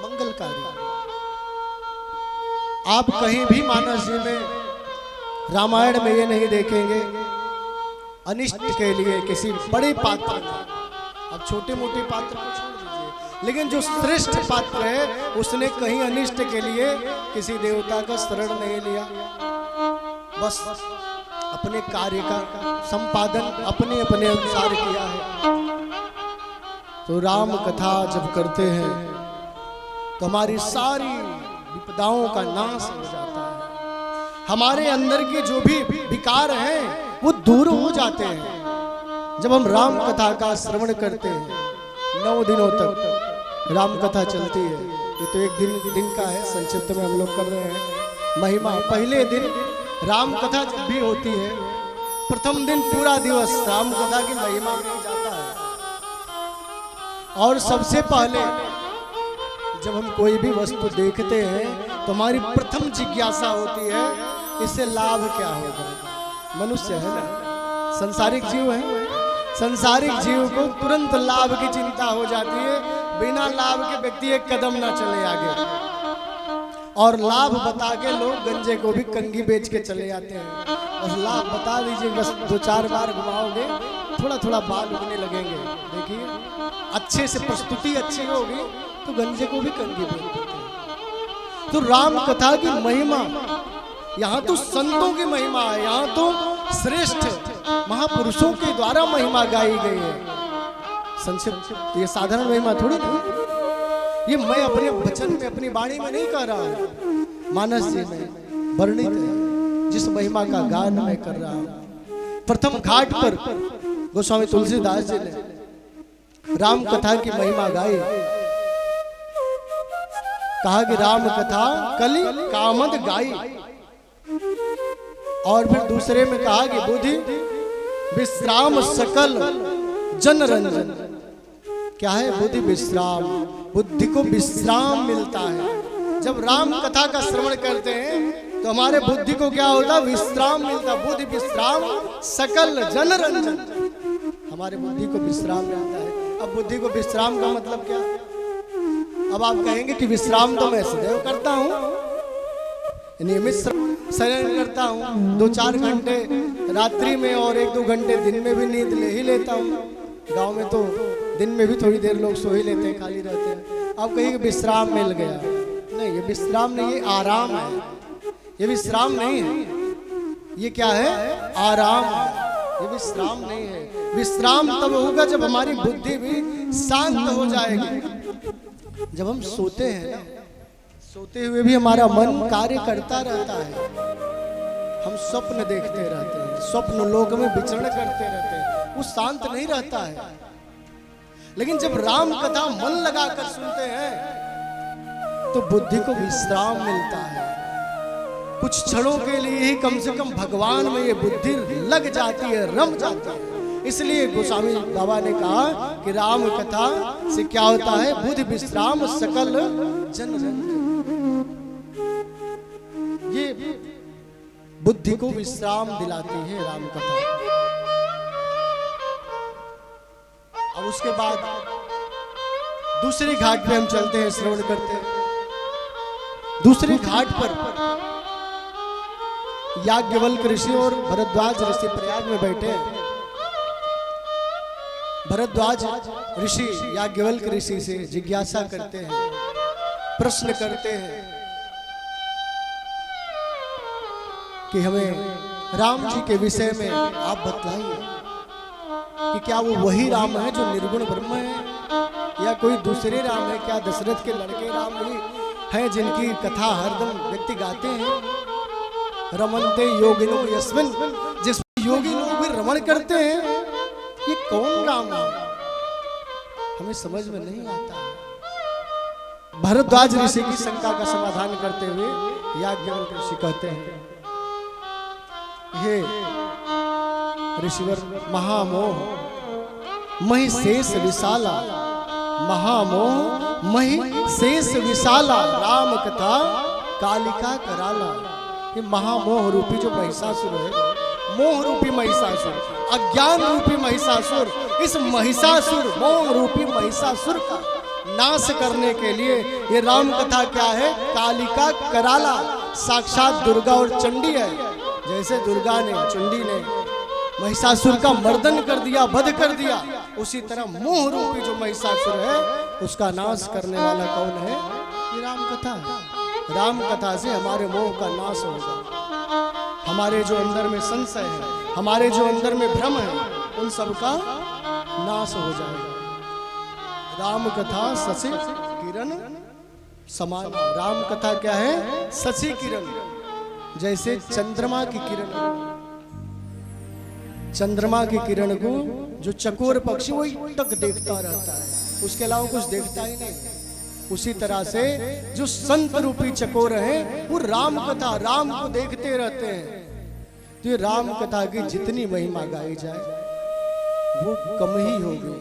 मंगलकारी। आप कहीं भी मानस जी में, रामायण में ये नहीं देखेंगे अनिष्ट के लिए किसी बड़े पात्र, अब छोटे मोटे पात्र को छोड़ दीजिए, लेकिन जो श्रेष्ठ पात्र है उसने कहीं अनिष्ट के लिए किसी देवता का शरण नहीं लिया, बस अपने कार्य का संपादन अपने अपने अनुसार किया है। तो राम कथा जब करते हैं तो हमारी सारी विपदाओं का नाश हो जाता है, हमारे अंदर के जो भी विकार हैं वो दूर हो जाते हैं। जब हम राम कथा का श्रवण करते हैं 9 दिनों तक राम कथा चलती है, ये तो एक दिन का है, संक्षिप्त में हम लोग कर रहे हैं महिमा। पहले दिन राम कथा जब भी होती है, प्रथम दिन पूरा दिवस राम कथा की महिमा में जाता है। और सबसे पहले जब हम कोई भी वस्तु देखते हैं तो हमारी प्रथम जिज्ञासा होती है इससे लाभ क्या होगा। मनुष्य है ना, संसारिक जीव है, संसारिक जीव को तुरंत लाभ की चिंता हो जाती है, बिना लाभ के व्यक्ति एक कदम ना चले आगे, और लाभ बता के लोग गंजे को भी कंगी बेच के चले जाते हैं। बस लाभ बता दीजिए, बस 2-4 बार घुमाओगे थोड़ा थोड़ा बाल उगने लगेंगे। देखिए अच्छे से प्रस्तुति अच्छी होगी तो गंजे को भी कंगी बेच देते हैं। तो राम कथा की महिमा, यहाँ तो संतों की महिमा है, यहाँ तो श्रेष्ठ महापुरुषों के द्वारा महिमा गाई गई है। संक्षिप्त ये साधारण महिमा थोड़ी नहीं, ये मैं अपने वचन में अपनी वाणी में नहीं कह रहा हूं, मानस जी में वर्णित है जिस महिमा का गान मैं कर रहा हूं। प्रथम घाट पर गोस्वामी तुलसीदास जी ने राम कथा की महिमा गाई। कहा कि राम कथा कलि कामद गाई, और फिर दूसरे में कहा कि बुद्धि विश्राम सकल जन रंजन। क्या है बुद्धि विश्राम, बुद्धि को विश्राम मिलता है। जब राम कथा का श्रवण करते हैं तो हमारे बुद्धि को क्या होता है, विश्राम मिलता। बुद्धि विश्राम सकल जन रंजन, हमारे बुद्धि को विश्राम मिलता है। अब बुद्धि को विश्राम का मतलब क्या? अब आप कहेंगे कि विश्राम तो मैं सदैव करता हूं, नियमित शयन करता हूं, 2-4 घंटे रात्रि में और 1-2 घंटे दिन में भी नींद ले ही लेता हूं। गांव में तो दिन में भी थोड़ी देर लोग सो ही लेते हैं, खाली रहते हैं। आप कहिए विश्राम मिल गया, नहीं, ये विश्राम नहीं, ये आराम है। ये विश्राम नहीं है, ये क्या है, आराम है। ये विश्राम नहीं है। विश्राम तब होगा जब हमारी बुद्धि भी शांत हो जाएगी। जब हम सोते हैं ना, सोते हुए भी हमारा मन कार्य करता रहता है, हम स्वप्न देखते रहते हैं, स्वप्न लोक में विचरण करते रहते हैं, वो शांत नहीं रहता है। लेकिन जब राम कथा मन लगाकर सुनते हैं तो बुद्धि को विश्राम मिलता है। कुछ क्षणों के लिए ही कम से कम भगवान में ये बुद्धि लग जाती है, रम जाती है। इसलिए गोस्वामी बाबा ने कहा कि राम कथा से क्या होता है, बुद्धि विश्राम सकल जन रंजन। ये बुद्धि को विश्राम दिलाती है राम कथा। अब उसके बाद दूसरी घाट पे हम चलते हैं, श्रवण करते हैं। दूसरी घाट पर याज्ञवल्क्य ऋषि और भरद्वाज ऋषि प्रयाग में बैठे हैं। भरद्वाज ऋषि याज्ञवल्क्य ऋषि से जिज्ञासा करते हैं, प्रश्न करते हैं कि हमें राम जी के विषय में आप बतलाइए कि क्या वो वही राम है जो निर्गुण ब्रह्म है, या कोई दूसरे राम है? क्या दशरथ के लड़के राम ही हैं जिनकी कथा हरदम व्यक्ति गाते हैं? रमनते योगिनो यस्मिन, जिसमें योगी लोग भी रमण करते हैं, ये कौन राम है? हमें समझ में नहीं आता है। भरद्वाज ऋषि की शंका का समाधान करते हुए याज्ञवल्क्य ऋषि कहते हैं, हे ऋषिवर, महामोह मही शेष विशाला, महामोह मही शेष विशाला, राम कथा कालिका कराला। ये महामोह रूपी जो महिषासुर है, मोह रूपी महिषासुर, अज्ञान रूपी महिषासुर, इस महिषासुर मोह रूपी महिषासुर का नाश करने के लिए ये राम कथा क्या है, कालिका कराला। साक्षात दुर्गा और चंडी है। जैसे दुर्गा ने, चंडी ने महिषासुर का मर्दन कर दिया, वध कर दिया, उसी तरह मोह रूपी जो महिषासुर है उसका नाश करने वाला कौन है? ये राम कथा है। राम कथा से हमारे मोह का नाश होगा। हमारे जो अंदर में संशय है, हमारे जो अंदर में भ्रम है, उन सब का नाश हो जाएगा। राम कथा शशि किरण समान। राम कथा क्या है? शशि किरण, जैसे चंद्रमा की किरण। चंद्रमा की किरण को जो चकोर पक्षी वही तक देखता रहता है, उसके अलावा कुछ देखता ही नहीं। उसी तरह से जो संत रूपी चकोर हैं वो राम कथा, राम को देखते रहते हैं। तो ये राम कथा की जितनी महिमा गाई जाए वो कम ही होगी।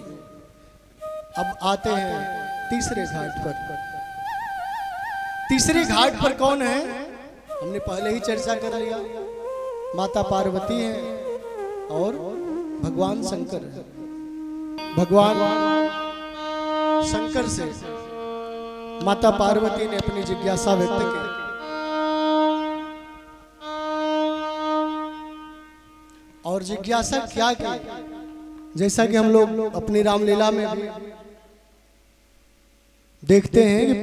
अब आते हैं तीसरे घाट पर। तीसरे घाट पर कौन है? हमने पहले ही चर्चा कर लिया, माता पार्वती है और भगवान शंकर है। भगवान शंकर से माता पार्वती ने अपनी जिज्ञासा व्यक्त की। और जिज्ञासा क्या की, जैसा कि हम लोग अपनी रामलीला में भी देखते हैं कि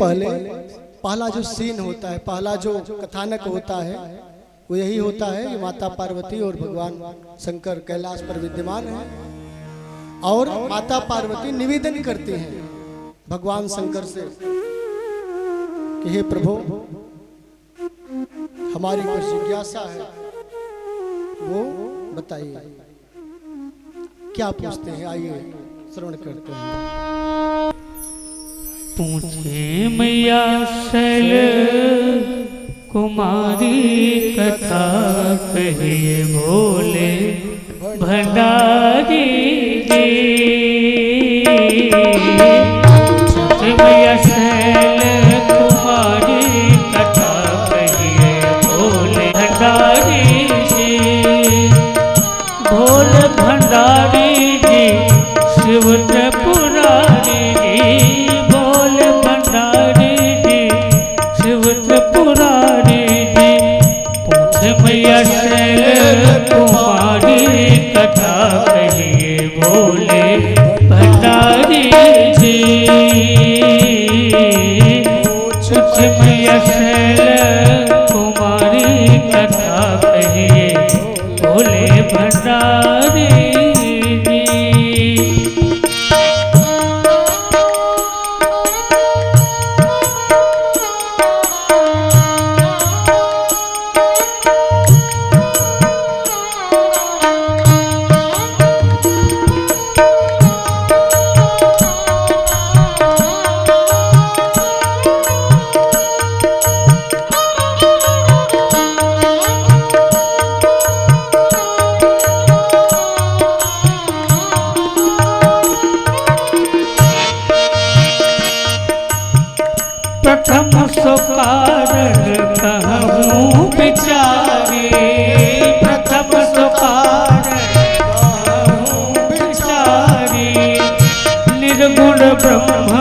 पहला जो सीन होता है, पहला जो कथानक होता है, वो यही होता है कि माता पार्वती और भगवान शंकर कैलाश पर विद्यमान है और माता पार्वती निवेदन करती हैं भगवान शंकर से कि हे प्रभु, हमारी कुछ जिज्ञासा है, वो बताइए। क्या पूछते हैं, आइए श्रवण करते हैं। पूछे मैया शैल कुमारी कथा, कहिए बोले भंडारी जी। पूछे मैया शैल कुमारी कथा, कहिए बोले भंडारी जी। भोले भंडारी जी शिव त्रिपुरारी जी। भोले भंडारी जी शिव त्रिपुरारी जी। पूछे मैया शैल कुमारी कथा, कहिए बोले भंडारी जी। पूछे मैया शैल कुमारी कथा, कहिए बोले भंडारी जी। प्रथम सो कारण कहूँ विचारे। प्रथम सो कारण कहूँ विचारे। निर्गुण ब्रह्म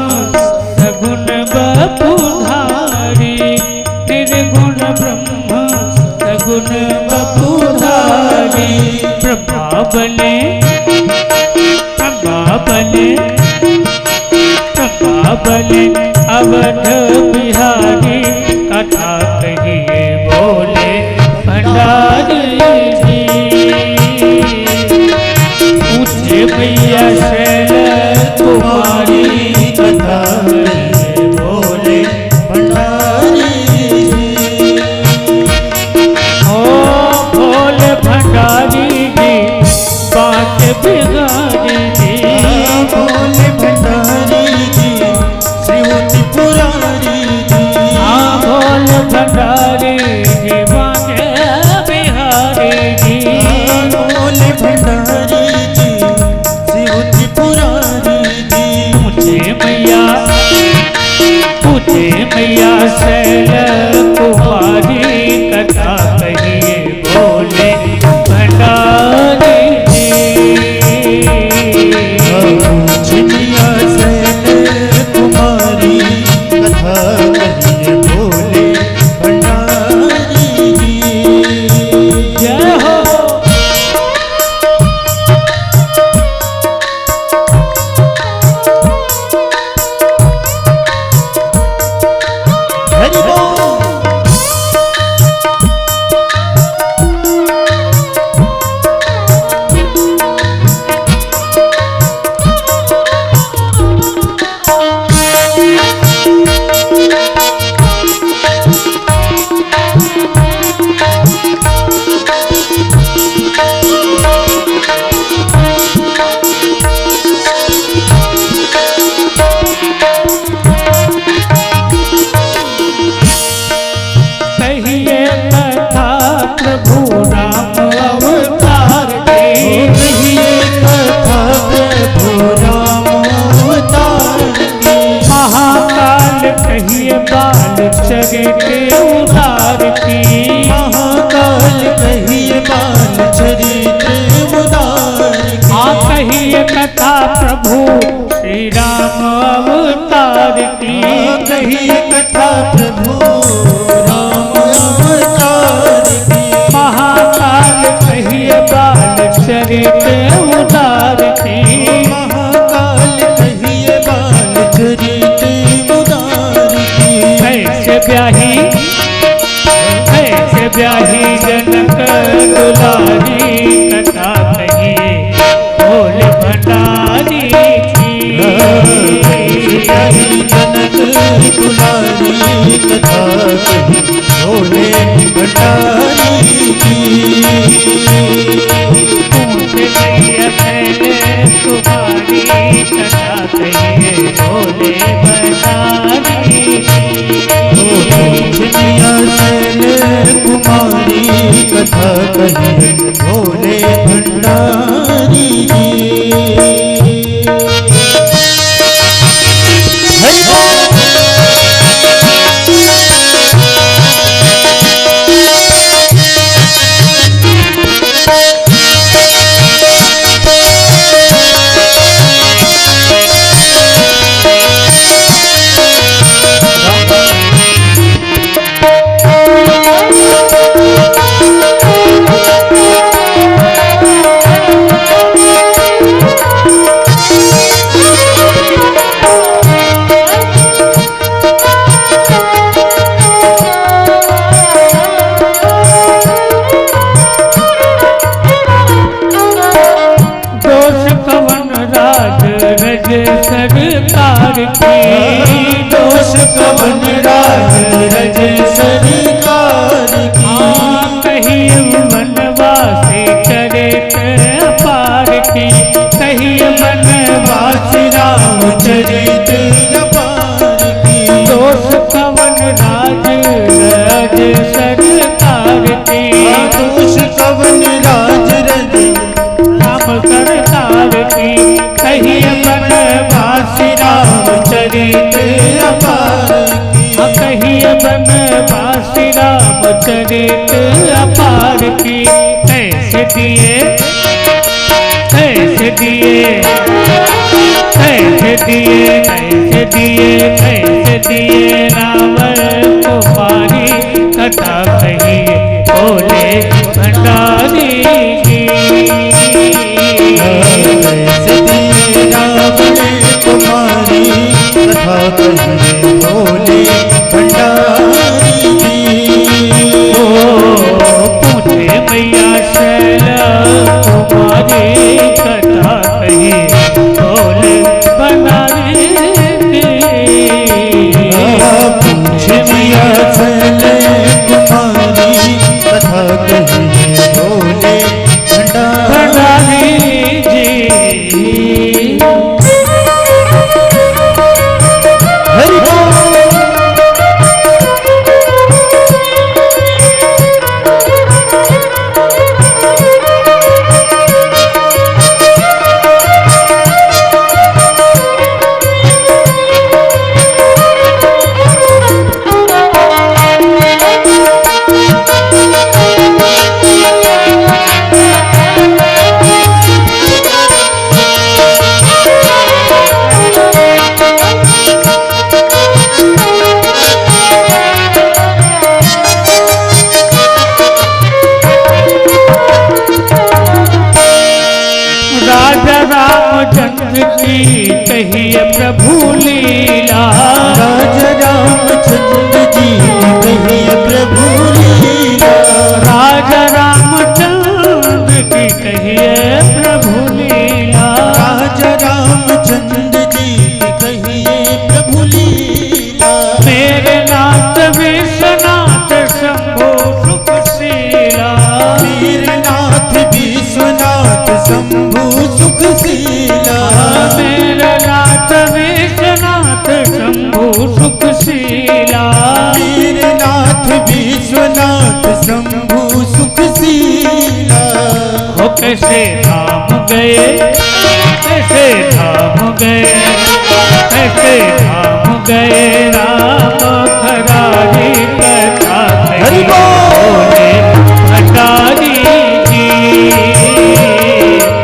सगुण बपुधारी। निर्गुण ब्रह्म सगुण बपुधारी। प्रभा बले प्रभा बले प्रभा बले अवध बिहारी कथा, कहिए बोले भंडारी जी। पूछे मैया शैल कुमारी कथा, कहिए बोले भंडारी जी। ओ भोले भंडारी जी बात बिगाड़ी जी। भोले भंडारी जी शिव त्रिपुरारी जी। हाँ भोले भंडारी जी बांके बिहारी जी। भोले भंडारी जी शिव त्रिपुरारी जी। पूछे मैया शैल कुमारी कथा, कहिए बोले भंडारी जी। पूछे मैया शैल कुमारी कथा, कहिए बोले भंडारी जी। जय हो। हरि बोल। कहिए कथा प्रभु राम अवतार की। कहिए कथा प्रभु राम अवतार की। महाकाल कहिए बाल चरित उदार की। महाकाल कहिए बाल चरित उदार की। कहिए कथा प्रभु श्री श्री राम अवतार की कहिए कथा प्रभु राम अवतार की। महाकाल कहिए बाल चरित उदार की महाकाल कहिए बाल चरित उदार की। कैसे ब्याही जनक दुलारी कथा कहिए बोल भंडारी की। जनक दुलारी कथा कही भोले भंडारी की। तुम्हारी कथा कहिए भोले भंडारी कुमारी कथा कही भोले भंडारी। सरकार की दोष कवन राज रज सरकार की। कहिए वनवासी चरित अपार की कहिए वनवासी राम चरित अपार की। दोष कवन राज रज सरकार की दोष कवन राज रज राम सरकार की कहिए वनवासी राम चरित अपार की। कहिए वनवासी राम चरित अपार की। कैसे दिए कैसे दिए कैसे दिए कैसे दिए कैसे दिए रावण कुमारी कथा कहिए बोले भंडारी की। कैसे दिए रावण कुमारी कथा कहिए भोले भंडारी की। पूछे मैया शैला कुमारी कथा कहिए बोले भंडारी की। पूछे मैया शैला कुमारी कथा कहिए भोले भंडारी जी। हरि बोल। रामचंद्र की कहिए प्रभु लीला राजा रामचंद्र जी कहिए प्रभु लीला। राजा रामचंद्र की कहिए प्रभु लीला। राजा रामचंद्र जी कहिए प्रभु लीला। मेरे नाथ विश्वनाथ शंभो सुखशीला। मेरे नाथ विश्वनाथ शंभु सुखशीला। मेरे नाथ विश्वनाथ शंभु सुखशीला। मेरे नाथ विश्वनाथ शंभु सुखशीला। हो कैसे धाम गए कैसे धाम गए कैसे धाम गए राम खरारी कथा हरि बोले भंडारी जी।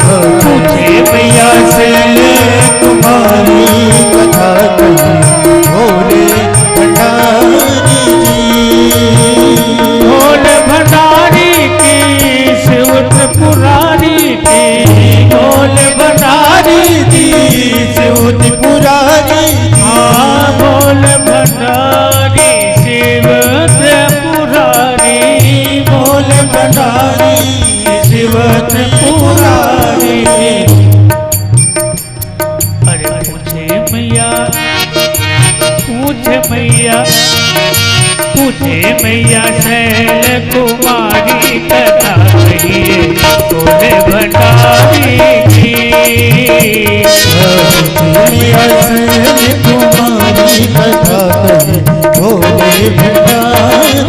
पूछे मैया से कुमारी भंडारी शिव त्रिपुरारी, बोले भंडारी शिव त्रिपुरारी। अरे पूछे मैया, पूछे मैया, पूछे मैया शैल कुमारी कथा कहिए बोले भंडारी की। मैया शैल कुमारी कथा कहे भोले भंडारी।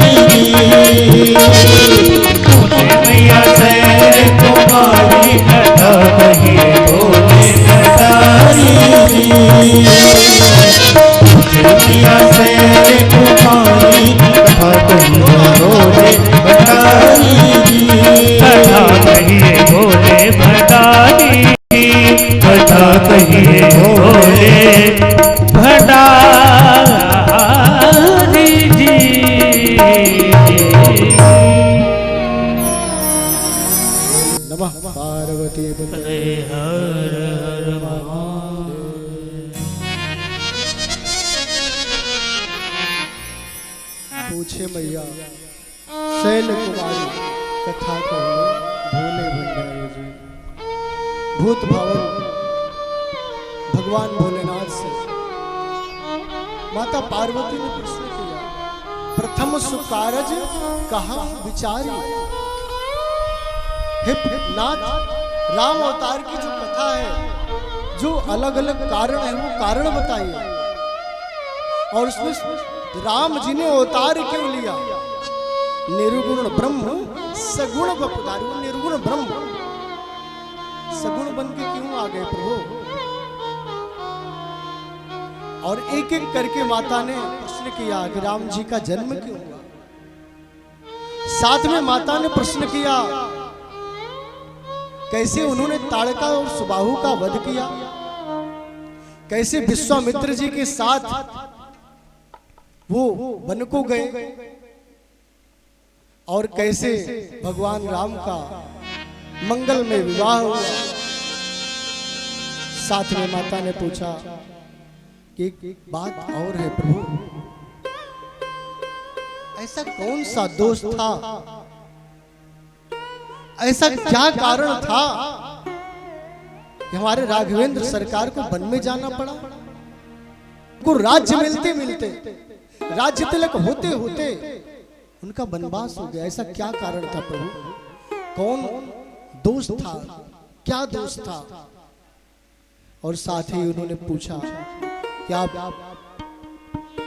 पूछे मैया शैल कुमारी कथा कहिए बोले भंडारी की। मैया शैल कुमारी कथा कहे भोले भंडारी। कथा कहिए भोले भंडारी की, कथा कहिए भोले भंडारी जी। नमः पार्वती हरे हर हर महादेव। पूछे मैया शैल कुमारी कथा कहिए भोले भंडारी जी। भूत भावन भगवान भोलेनाथ से माता पार्वती ने प्रश्न किया, प्रथम सुकारज कहाँ विचारी। हे नाथ, राम अवतार की जो कथा है, जो अलग अलग कारण है, वो कारण बताइए। और उसमें राम जी ने अवतार क्यों लिया। निर्गुण ब्रह्म सगुण बपधारी, निर्गुण ब्रह्म सगुण बन के क्यों आ गए प्रभु। और एक एक करके माता ने प्रश्न किया कि राम जी का जन्म क्यों हुआ। साथ में माता ने प्रश्न किया कैसे उन्होंने ताड़का और सुबाहु का वध किया, कैसे विश्वामित्र जी के साथ वो वन को गए, और कैसे भगवान राम का मंगल में विवाह हुआ। साथ में माता ने पूछा कि एक बात और है प्रभु, ऐसा कौन सा दोष था, ऐसा क्या कारण था कि हमारे राघवेंद्र सरकार को वन में जाना पड़ा। उनको राज्य मिलते मिलते, राज्य तिलक होते होते उनका वनवास हो गया। ऐसा क्या कारण था प्रभु, कौन दोष था, क्या दोष था। और साथ ही उन्होंने पूछा कि आप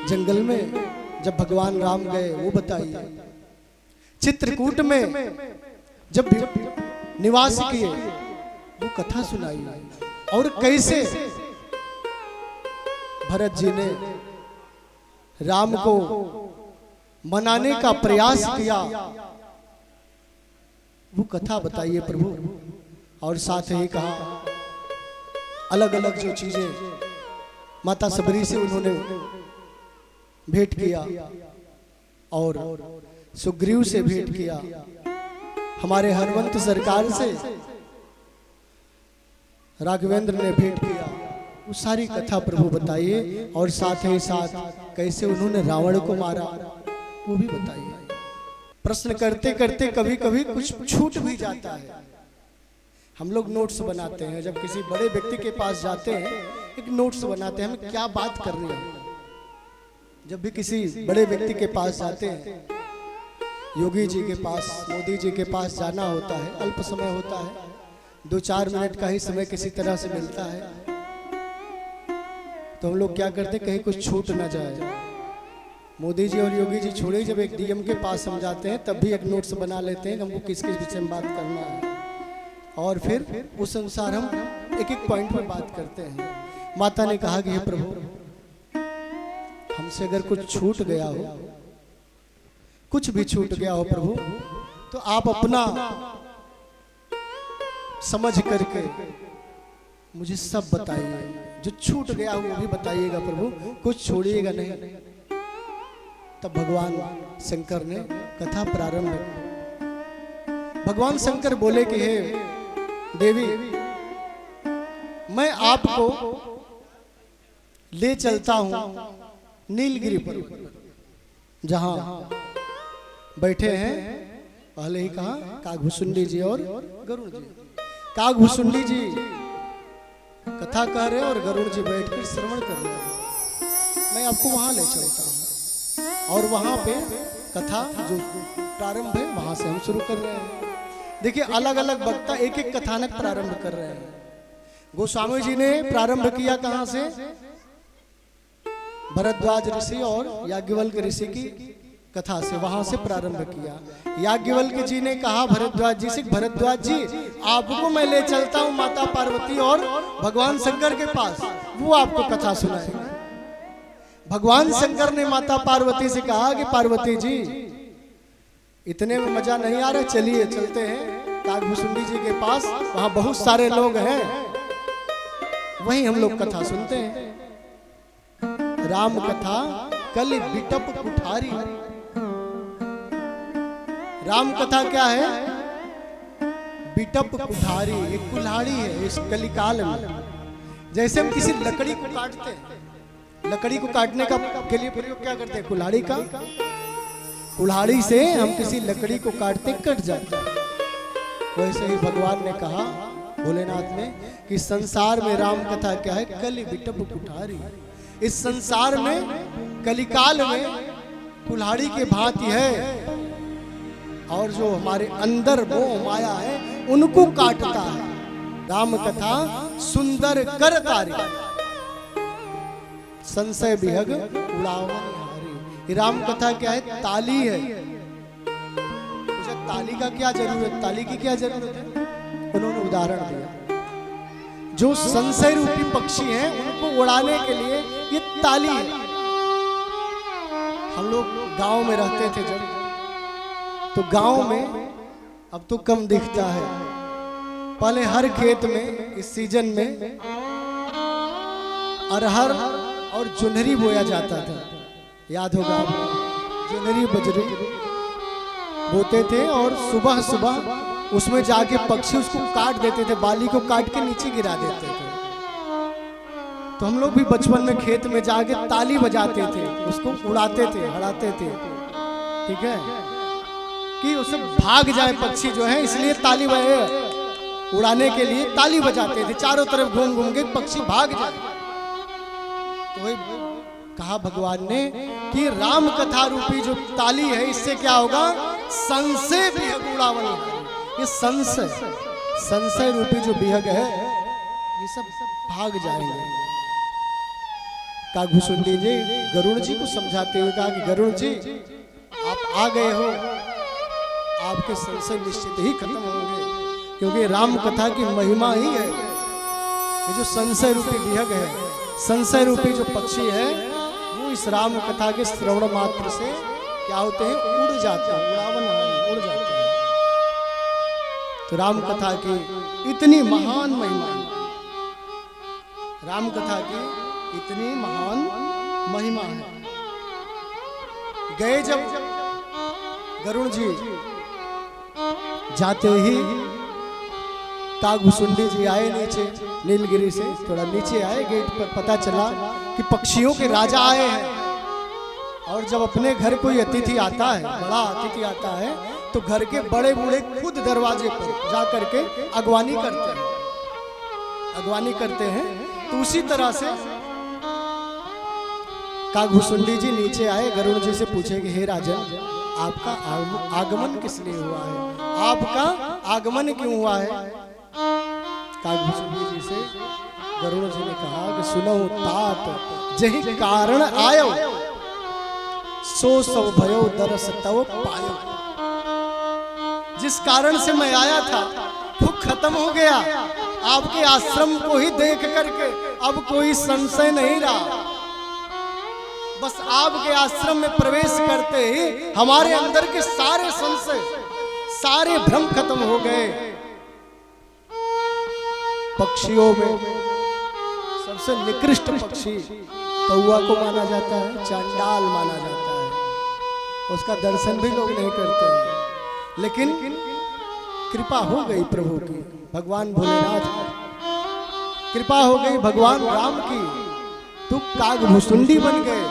जंगल में जब भगवान राम गए वो बताइए, चित्रकूट में जब निवास किए वो कथा सुनाइए, और कैसे भरत जी ने राम को मनाने का प्रयास किया वो कथा बताइए प्रभु। और साथ ही कहा अलग अलग जो चीजें माता सबरी से उन्होंने भेंट किया और सुग्रीव से भेंट किया, हमारे हनुमंत सरकार से राघवेंद्र ने भेंट किया, वो सारी कथा प्रभु बताइए। और साथ ही साथ कैसे उन्होंने रावण को मारा वो भी बताइए। प्रश्न करते करते कभी कभी कुछ छूट भी जाता है। हम लोग नोट्स बनाते हैं, जब किसी बड़े व्यक्ति के पास जाते हैं एक नोट्स बनाते हैं, हमें क्या बात करनी है। जब भी किसी बड़े व्यक्ति के पास जाते हैं, योगी जी के पास, मोदी जी के पास जाना होता है, अल्प समय होता है, 2-4 मिनट का ही समय किसी तरह से मिलता है, तो हम लोग क्या करते हैं कहीं कुछ छूट ना जाए। मोदी जी और योगी जी छोड़े, जब एक डीएम के पास हम जाते हैं तब भी एक नोट्स बना लेते हैं कि हमको किस किस विषय में बात करना है, और फिर उस अनुसार हम एक एक पॉइंट पर बात करते हैं। माता ने कहा कि हे प्रभु, हमसे अगर कुछ छूट गया हो, कुछ भी छूट गया हो प्रभु, तो आप अपना समझ करके मुझे सब बताइए। जो छूट गया हो वो भी बताइएगा प्रभु, कुछ छोड़िएगा नहीं। तब भगवान शंकर ने कथा प्रारंभ की। भगवान शंकर बोले कि हे देवी, मैं आपको ले चलता हूं नीलगिरी पर्वत पर, जहां बैठे हैं, पहले ही कहा कागभूषुंडी जी और गरुड़ जी। कागभूषुंडी जी कथा कह रहे और गरुड़ जी बैठकर श्रवण कर रहे हैं। मैं आपको वहां ले चलता हूं और वहां पे कथा जो प्रारंभ है वहां से हम शुरू कर रहे हैं। देखिए अलग अलग वक्ता एक एक कथानक प्रारंभ कर रहे हैं। गोस्वामी जी ने प्रारंभ किया कहां से? भरद्वाज ऋषि और याज्ञवल्क ऋषि की कथा से, वहां से प्रारंभ किया। याज्ञवल्क जी ने कहा भरद्वाज जी से, भरद्वाज जी आपको मैं ले चलता हूं माता पार्वती और भगवान शंकर के पास, वो आपको कथा सुनाएंगे। भगवान शंकर ने माता पार्वती से कहा कि पार्वती जी इतने में मजा नहीं आ रहा, चलिए चलते हैं कागभूषुंडी जी के पास, वहां बहुत सारे लोग हैं, वहीं हम लोग कथा सुनते हैं। राम कथा कल बिटप कुठारी। राम कथा क्या है? बिटप कुठारी, एक कुल्हाड़ी है इस कलिकाल में। जैसे हम किसी लकड़ी को काटते हैं, लकड़ी को काटने का के लिए प्रयोग क्या करते हैं? कुल्हाड़ी का। कुल्हाड़ी से हम किसी लकड़ी को काटते कट जाते हैं। वैसे ही भगवान ने कहा भोलेनाथ ने कि संसार में राम कथा क्या है? कलि बिटप कुठारी। इस संसार में कलिकाल में कुल्हाड़ी के भांति है और जो हमारे अंदर मोह माया है उनको काटता है। राम कथा सुंदर कर तारी, संशय विहग उड़ावन हारी। राम कथा क्या है? ताली है। मुझे ताली का क्या जरूरत, ताली की क्या जरूरत है? उन्होंने उदाहरण दिया, जो संशय रूपी पक्षी हैं उनको उड़ाने के लिए ये ताली है। हम लोग गांव में रहते थे जब, तो गांव में अब तो कम दिखता है, पहले हर खेत में इस सीजन में अरहर और जुनहरी बोया जाता था। याद होगा आपको, जुनहरी बजरी बोते थे और सुबह सुबह उसमें जाके पक्षी उसको काट देते थे, बाली को काट के नीचे गिरा देते थे। तो हम लोग भी बचपन में खेत में जाके ताली बजाते थे, उसको उड़ाते थे, हड़ाते थे, ठीक है, कि उसे भाग जाए पक्षी जो है, इसलिए ताली उड़ाने के लिए ताली बजाते थे, चारों तरफ घूम घूम के पक्षी भाग जाए। तो वही कहा भगवान ने कि राम कथा रूपी जो ताली है, इससे क्या होगा? संशय विहग उड़ावन। ये संशय रूपी जो विहग है ये सब भाग जाएंगे। कागभूषुंडी जी गरुड़ जी को समझाते हुए कहा कि गरुड़ जी आप आ गए हो, आपके संशय निश्चित ही खत्म होंगे, क्योंकि राम कथा की महिमा ही है। ये जो संशय रूपी विहग है, संशय रूपी जो पक्षी है, वो इस राम कथा के श्रवण मात्र से क्या होते हैं? उड़ जाते हैं, उड़ावन उड़ जाते हैं। तो राम कथा की इतनी महान महिमा, राम कथा की इतनी महान महिमा है। गए जब गरुड़ जी, जाते ही कागभूषुंडी जी आए नीचे, नीलगिरी से थोड़ा नीचे आए, गेट पर पता चला कि पक्षियों के राजा आए हैं। और जब अपने घर कोई अतिथि आता है, बड़ा अतिथि आता है, तो घर के बड़े बूढ़े खुद दरवाजे पर जा करके अगवानी करते हैं, अगवानी करते हैं। तो उसी तरह से कागभूषुंडी जी नीचे आए, गरुड़ जी से पूछे कि हे राजन, आपका आगमन किस लिए हुआ है? आपका आगमन क्यों हुआ है? कागभूषुंडी जी से गरुड़ जी ने कहा कि सुनो तात, जही कारण आयो, सो सब भयो दरस तव पायो। जिस कारण से मैं आया था वो खत्म हो गया। आपके आश्रम को ही देख करके अब कोई संशय नहीं रहा। बस आपके आश्रम में प्रवेश करते ही हमारे अंदर के सारे संशय, सारे भ्रम खत्म हो गए। पक्षियों में सबसे निकृष्ट पक्षी कौवा को माना जाता है, चांडाल माना जाता है, उसका दर्शन भी लोग नहीं करते हैं। लेकिन कृपा हो गई प्रभु की, भगवान भोलेनाथ की कृपा हो गई, भगवान राम की, तो कागभूषुंडी बन गए।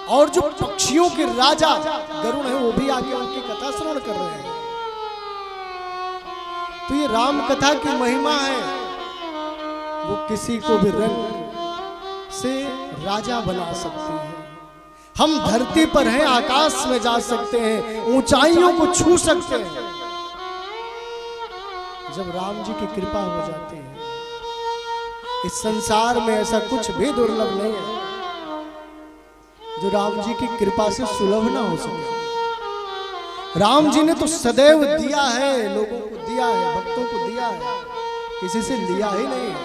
और जो पक्षियों के राजा गरुड़ हैं वो भी आके उनकी कथा श्रवण कर रहे हैं। तो ये राम कथा की महिमा है, वो किसी को भी रंग से राजा बना सकती है। हम धरती पर हैं, आकाश में जा सकते हैं, ऊंचाइयों को छू सकते हैं। जब राम जी की कृपा हो जाती है, इस संसार में ऐसा कुछ भी दुर्लभ नहीं है जो राम जी की कृपा से सुलभ ना हो सके। राम जी ने तो सदैव दिया है, लोगों को दिया है, भक्तों को दिया है, किसी से लिया ही नहीं है,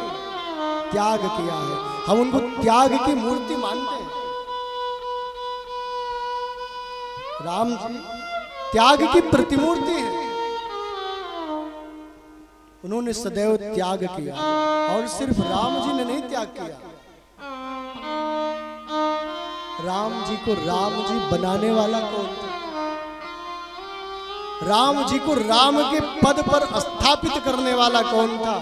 त्याग किया है। हम उनको त्याग की मूर्ति मानते हैं। राम जी त्याग की प्रतिमूर्ति है। उन्होंने सदैव त्याग किया, और सिर्फ राम जी ने नहीं त्याग किया, राम जी को राम जी बनाने वाला कौन था? राम जी को राम के पद पर स्थापित करने वाला कौन था?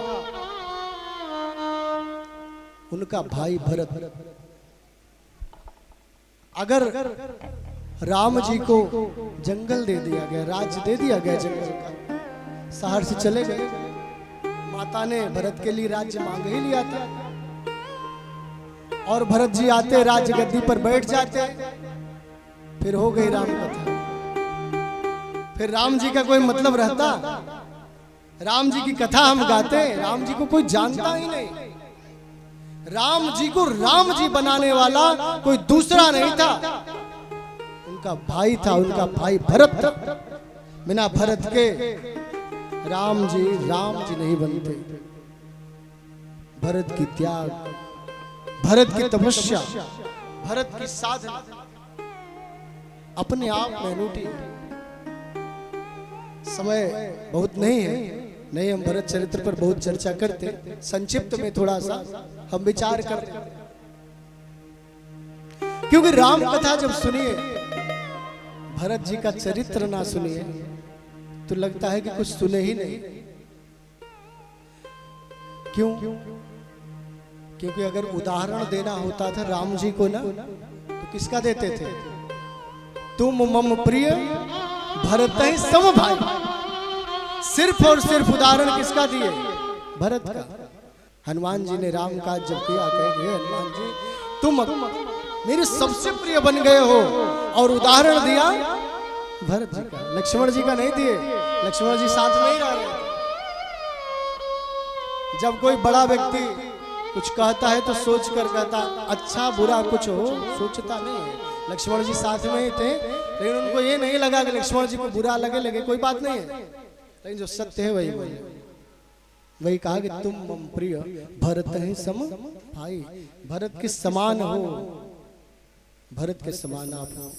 उनका भाई भरत। अगर राम जी को जंगल दे दिया गया, राज्य दे दिया गया जंगल का, शहर से चले गए, माता ने भरत के लिए राज्य मांग ही लिया था, और भरत जी आते, राज्य गद्दी पर बैठ जाते, फिर हो गई राम कथा। फिर राम जी का कोई मतलब रहता? राम जी की कथा हम गाते, राम जी को कोई जानता ही नहीं। राम जी को राम जी बनाने वाला कोई दूसरा नहीं था, उनका भाई था, उनका भाई भरत था। बिना भरत के राम जी नहीं बनते। भरत की त्याग, भरत की तपस्या, भरत की साधना अपने आप में अनूठी है। समय बहुत नहीं है, नहीं हम भरत चरित्र पर बहुत चर्चा करते, संक्षिप्त में थोड़ा सा हम विचार करते, क्योंकि राम कथा जब सुनिए, भरत जी का चरित्र ना सुनिए तो लगता है कि कुछ सुने ही नहीं। क्यों? क्योंकि अगर उदाहरण देना होता था राम जी को ना, तो किसका देते थे? तुम मम प्रिय भरत ही सम भाई। सिर्फ और सिर्फ उदाहरण किसका दिए? भरत का। हनुमान जी ने राम काज जब किया, कहे हनुमान जी तुम मेरे सबसे प्रिय बन गए हो, और उदाहरण दिया भरत जी का, लक्ष्मण जी का नहीं दिए। लक्ष्मण जी साथ में ही रह रहे थे। जब कोई बड़ा व्यक्ति कुछ कहता है तो सोच कर कहता, अच्छा बुरा कुछ हो सोचता नहीं है। लक्ष्मण जी साथ में ही थे, लेकिन उनको ये नहीं लगा कि लक्ष्मण जी को बुरा लगे कोई बात नहीं है, लेकिन जो सत्य है वही बोले। वही कहा कि तुम मम प्रिय भरत ही सम भाई, भरत के समान हो, भरत के समान आप हो।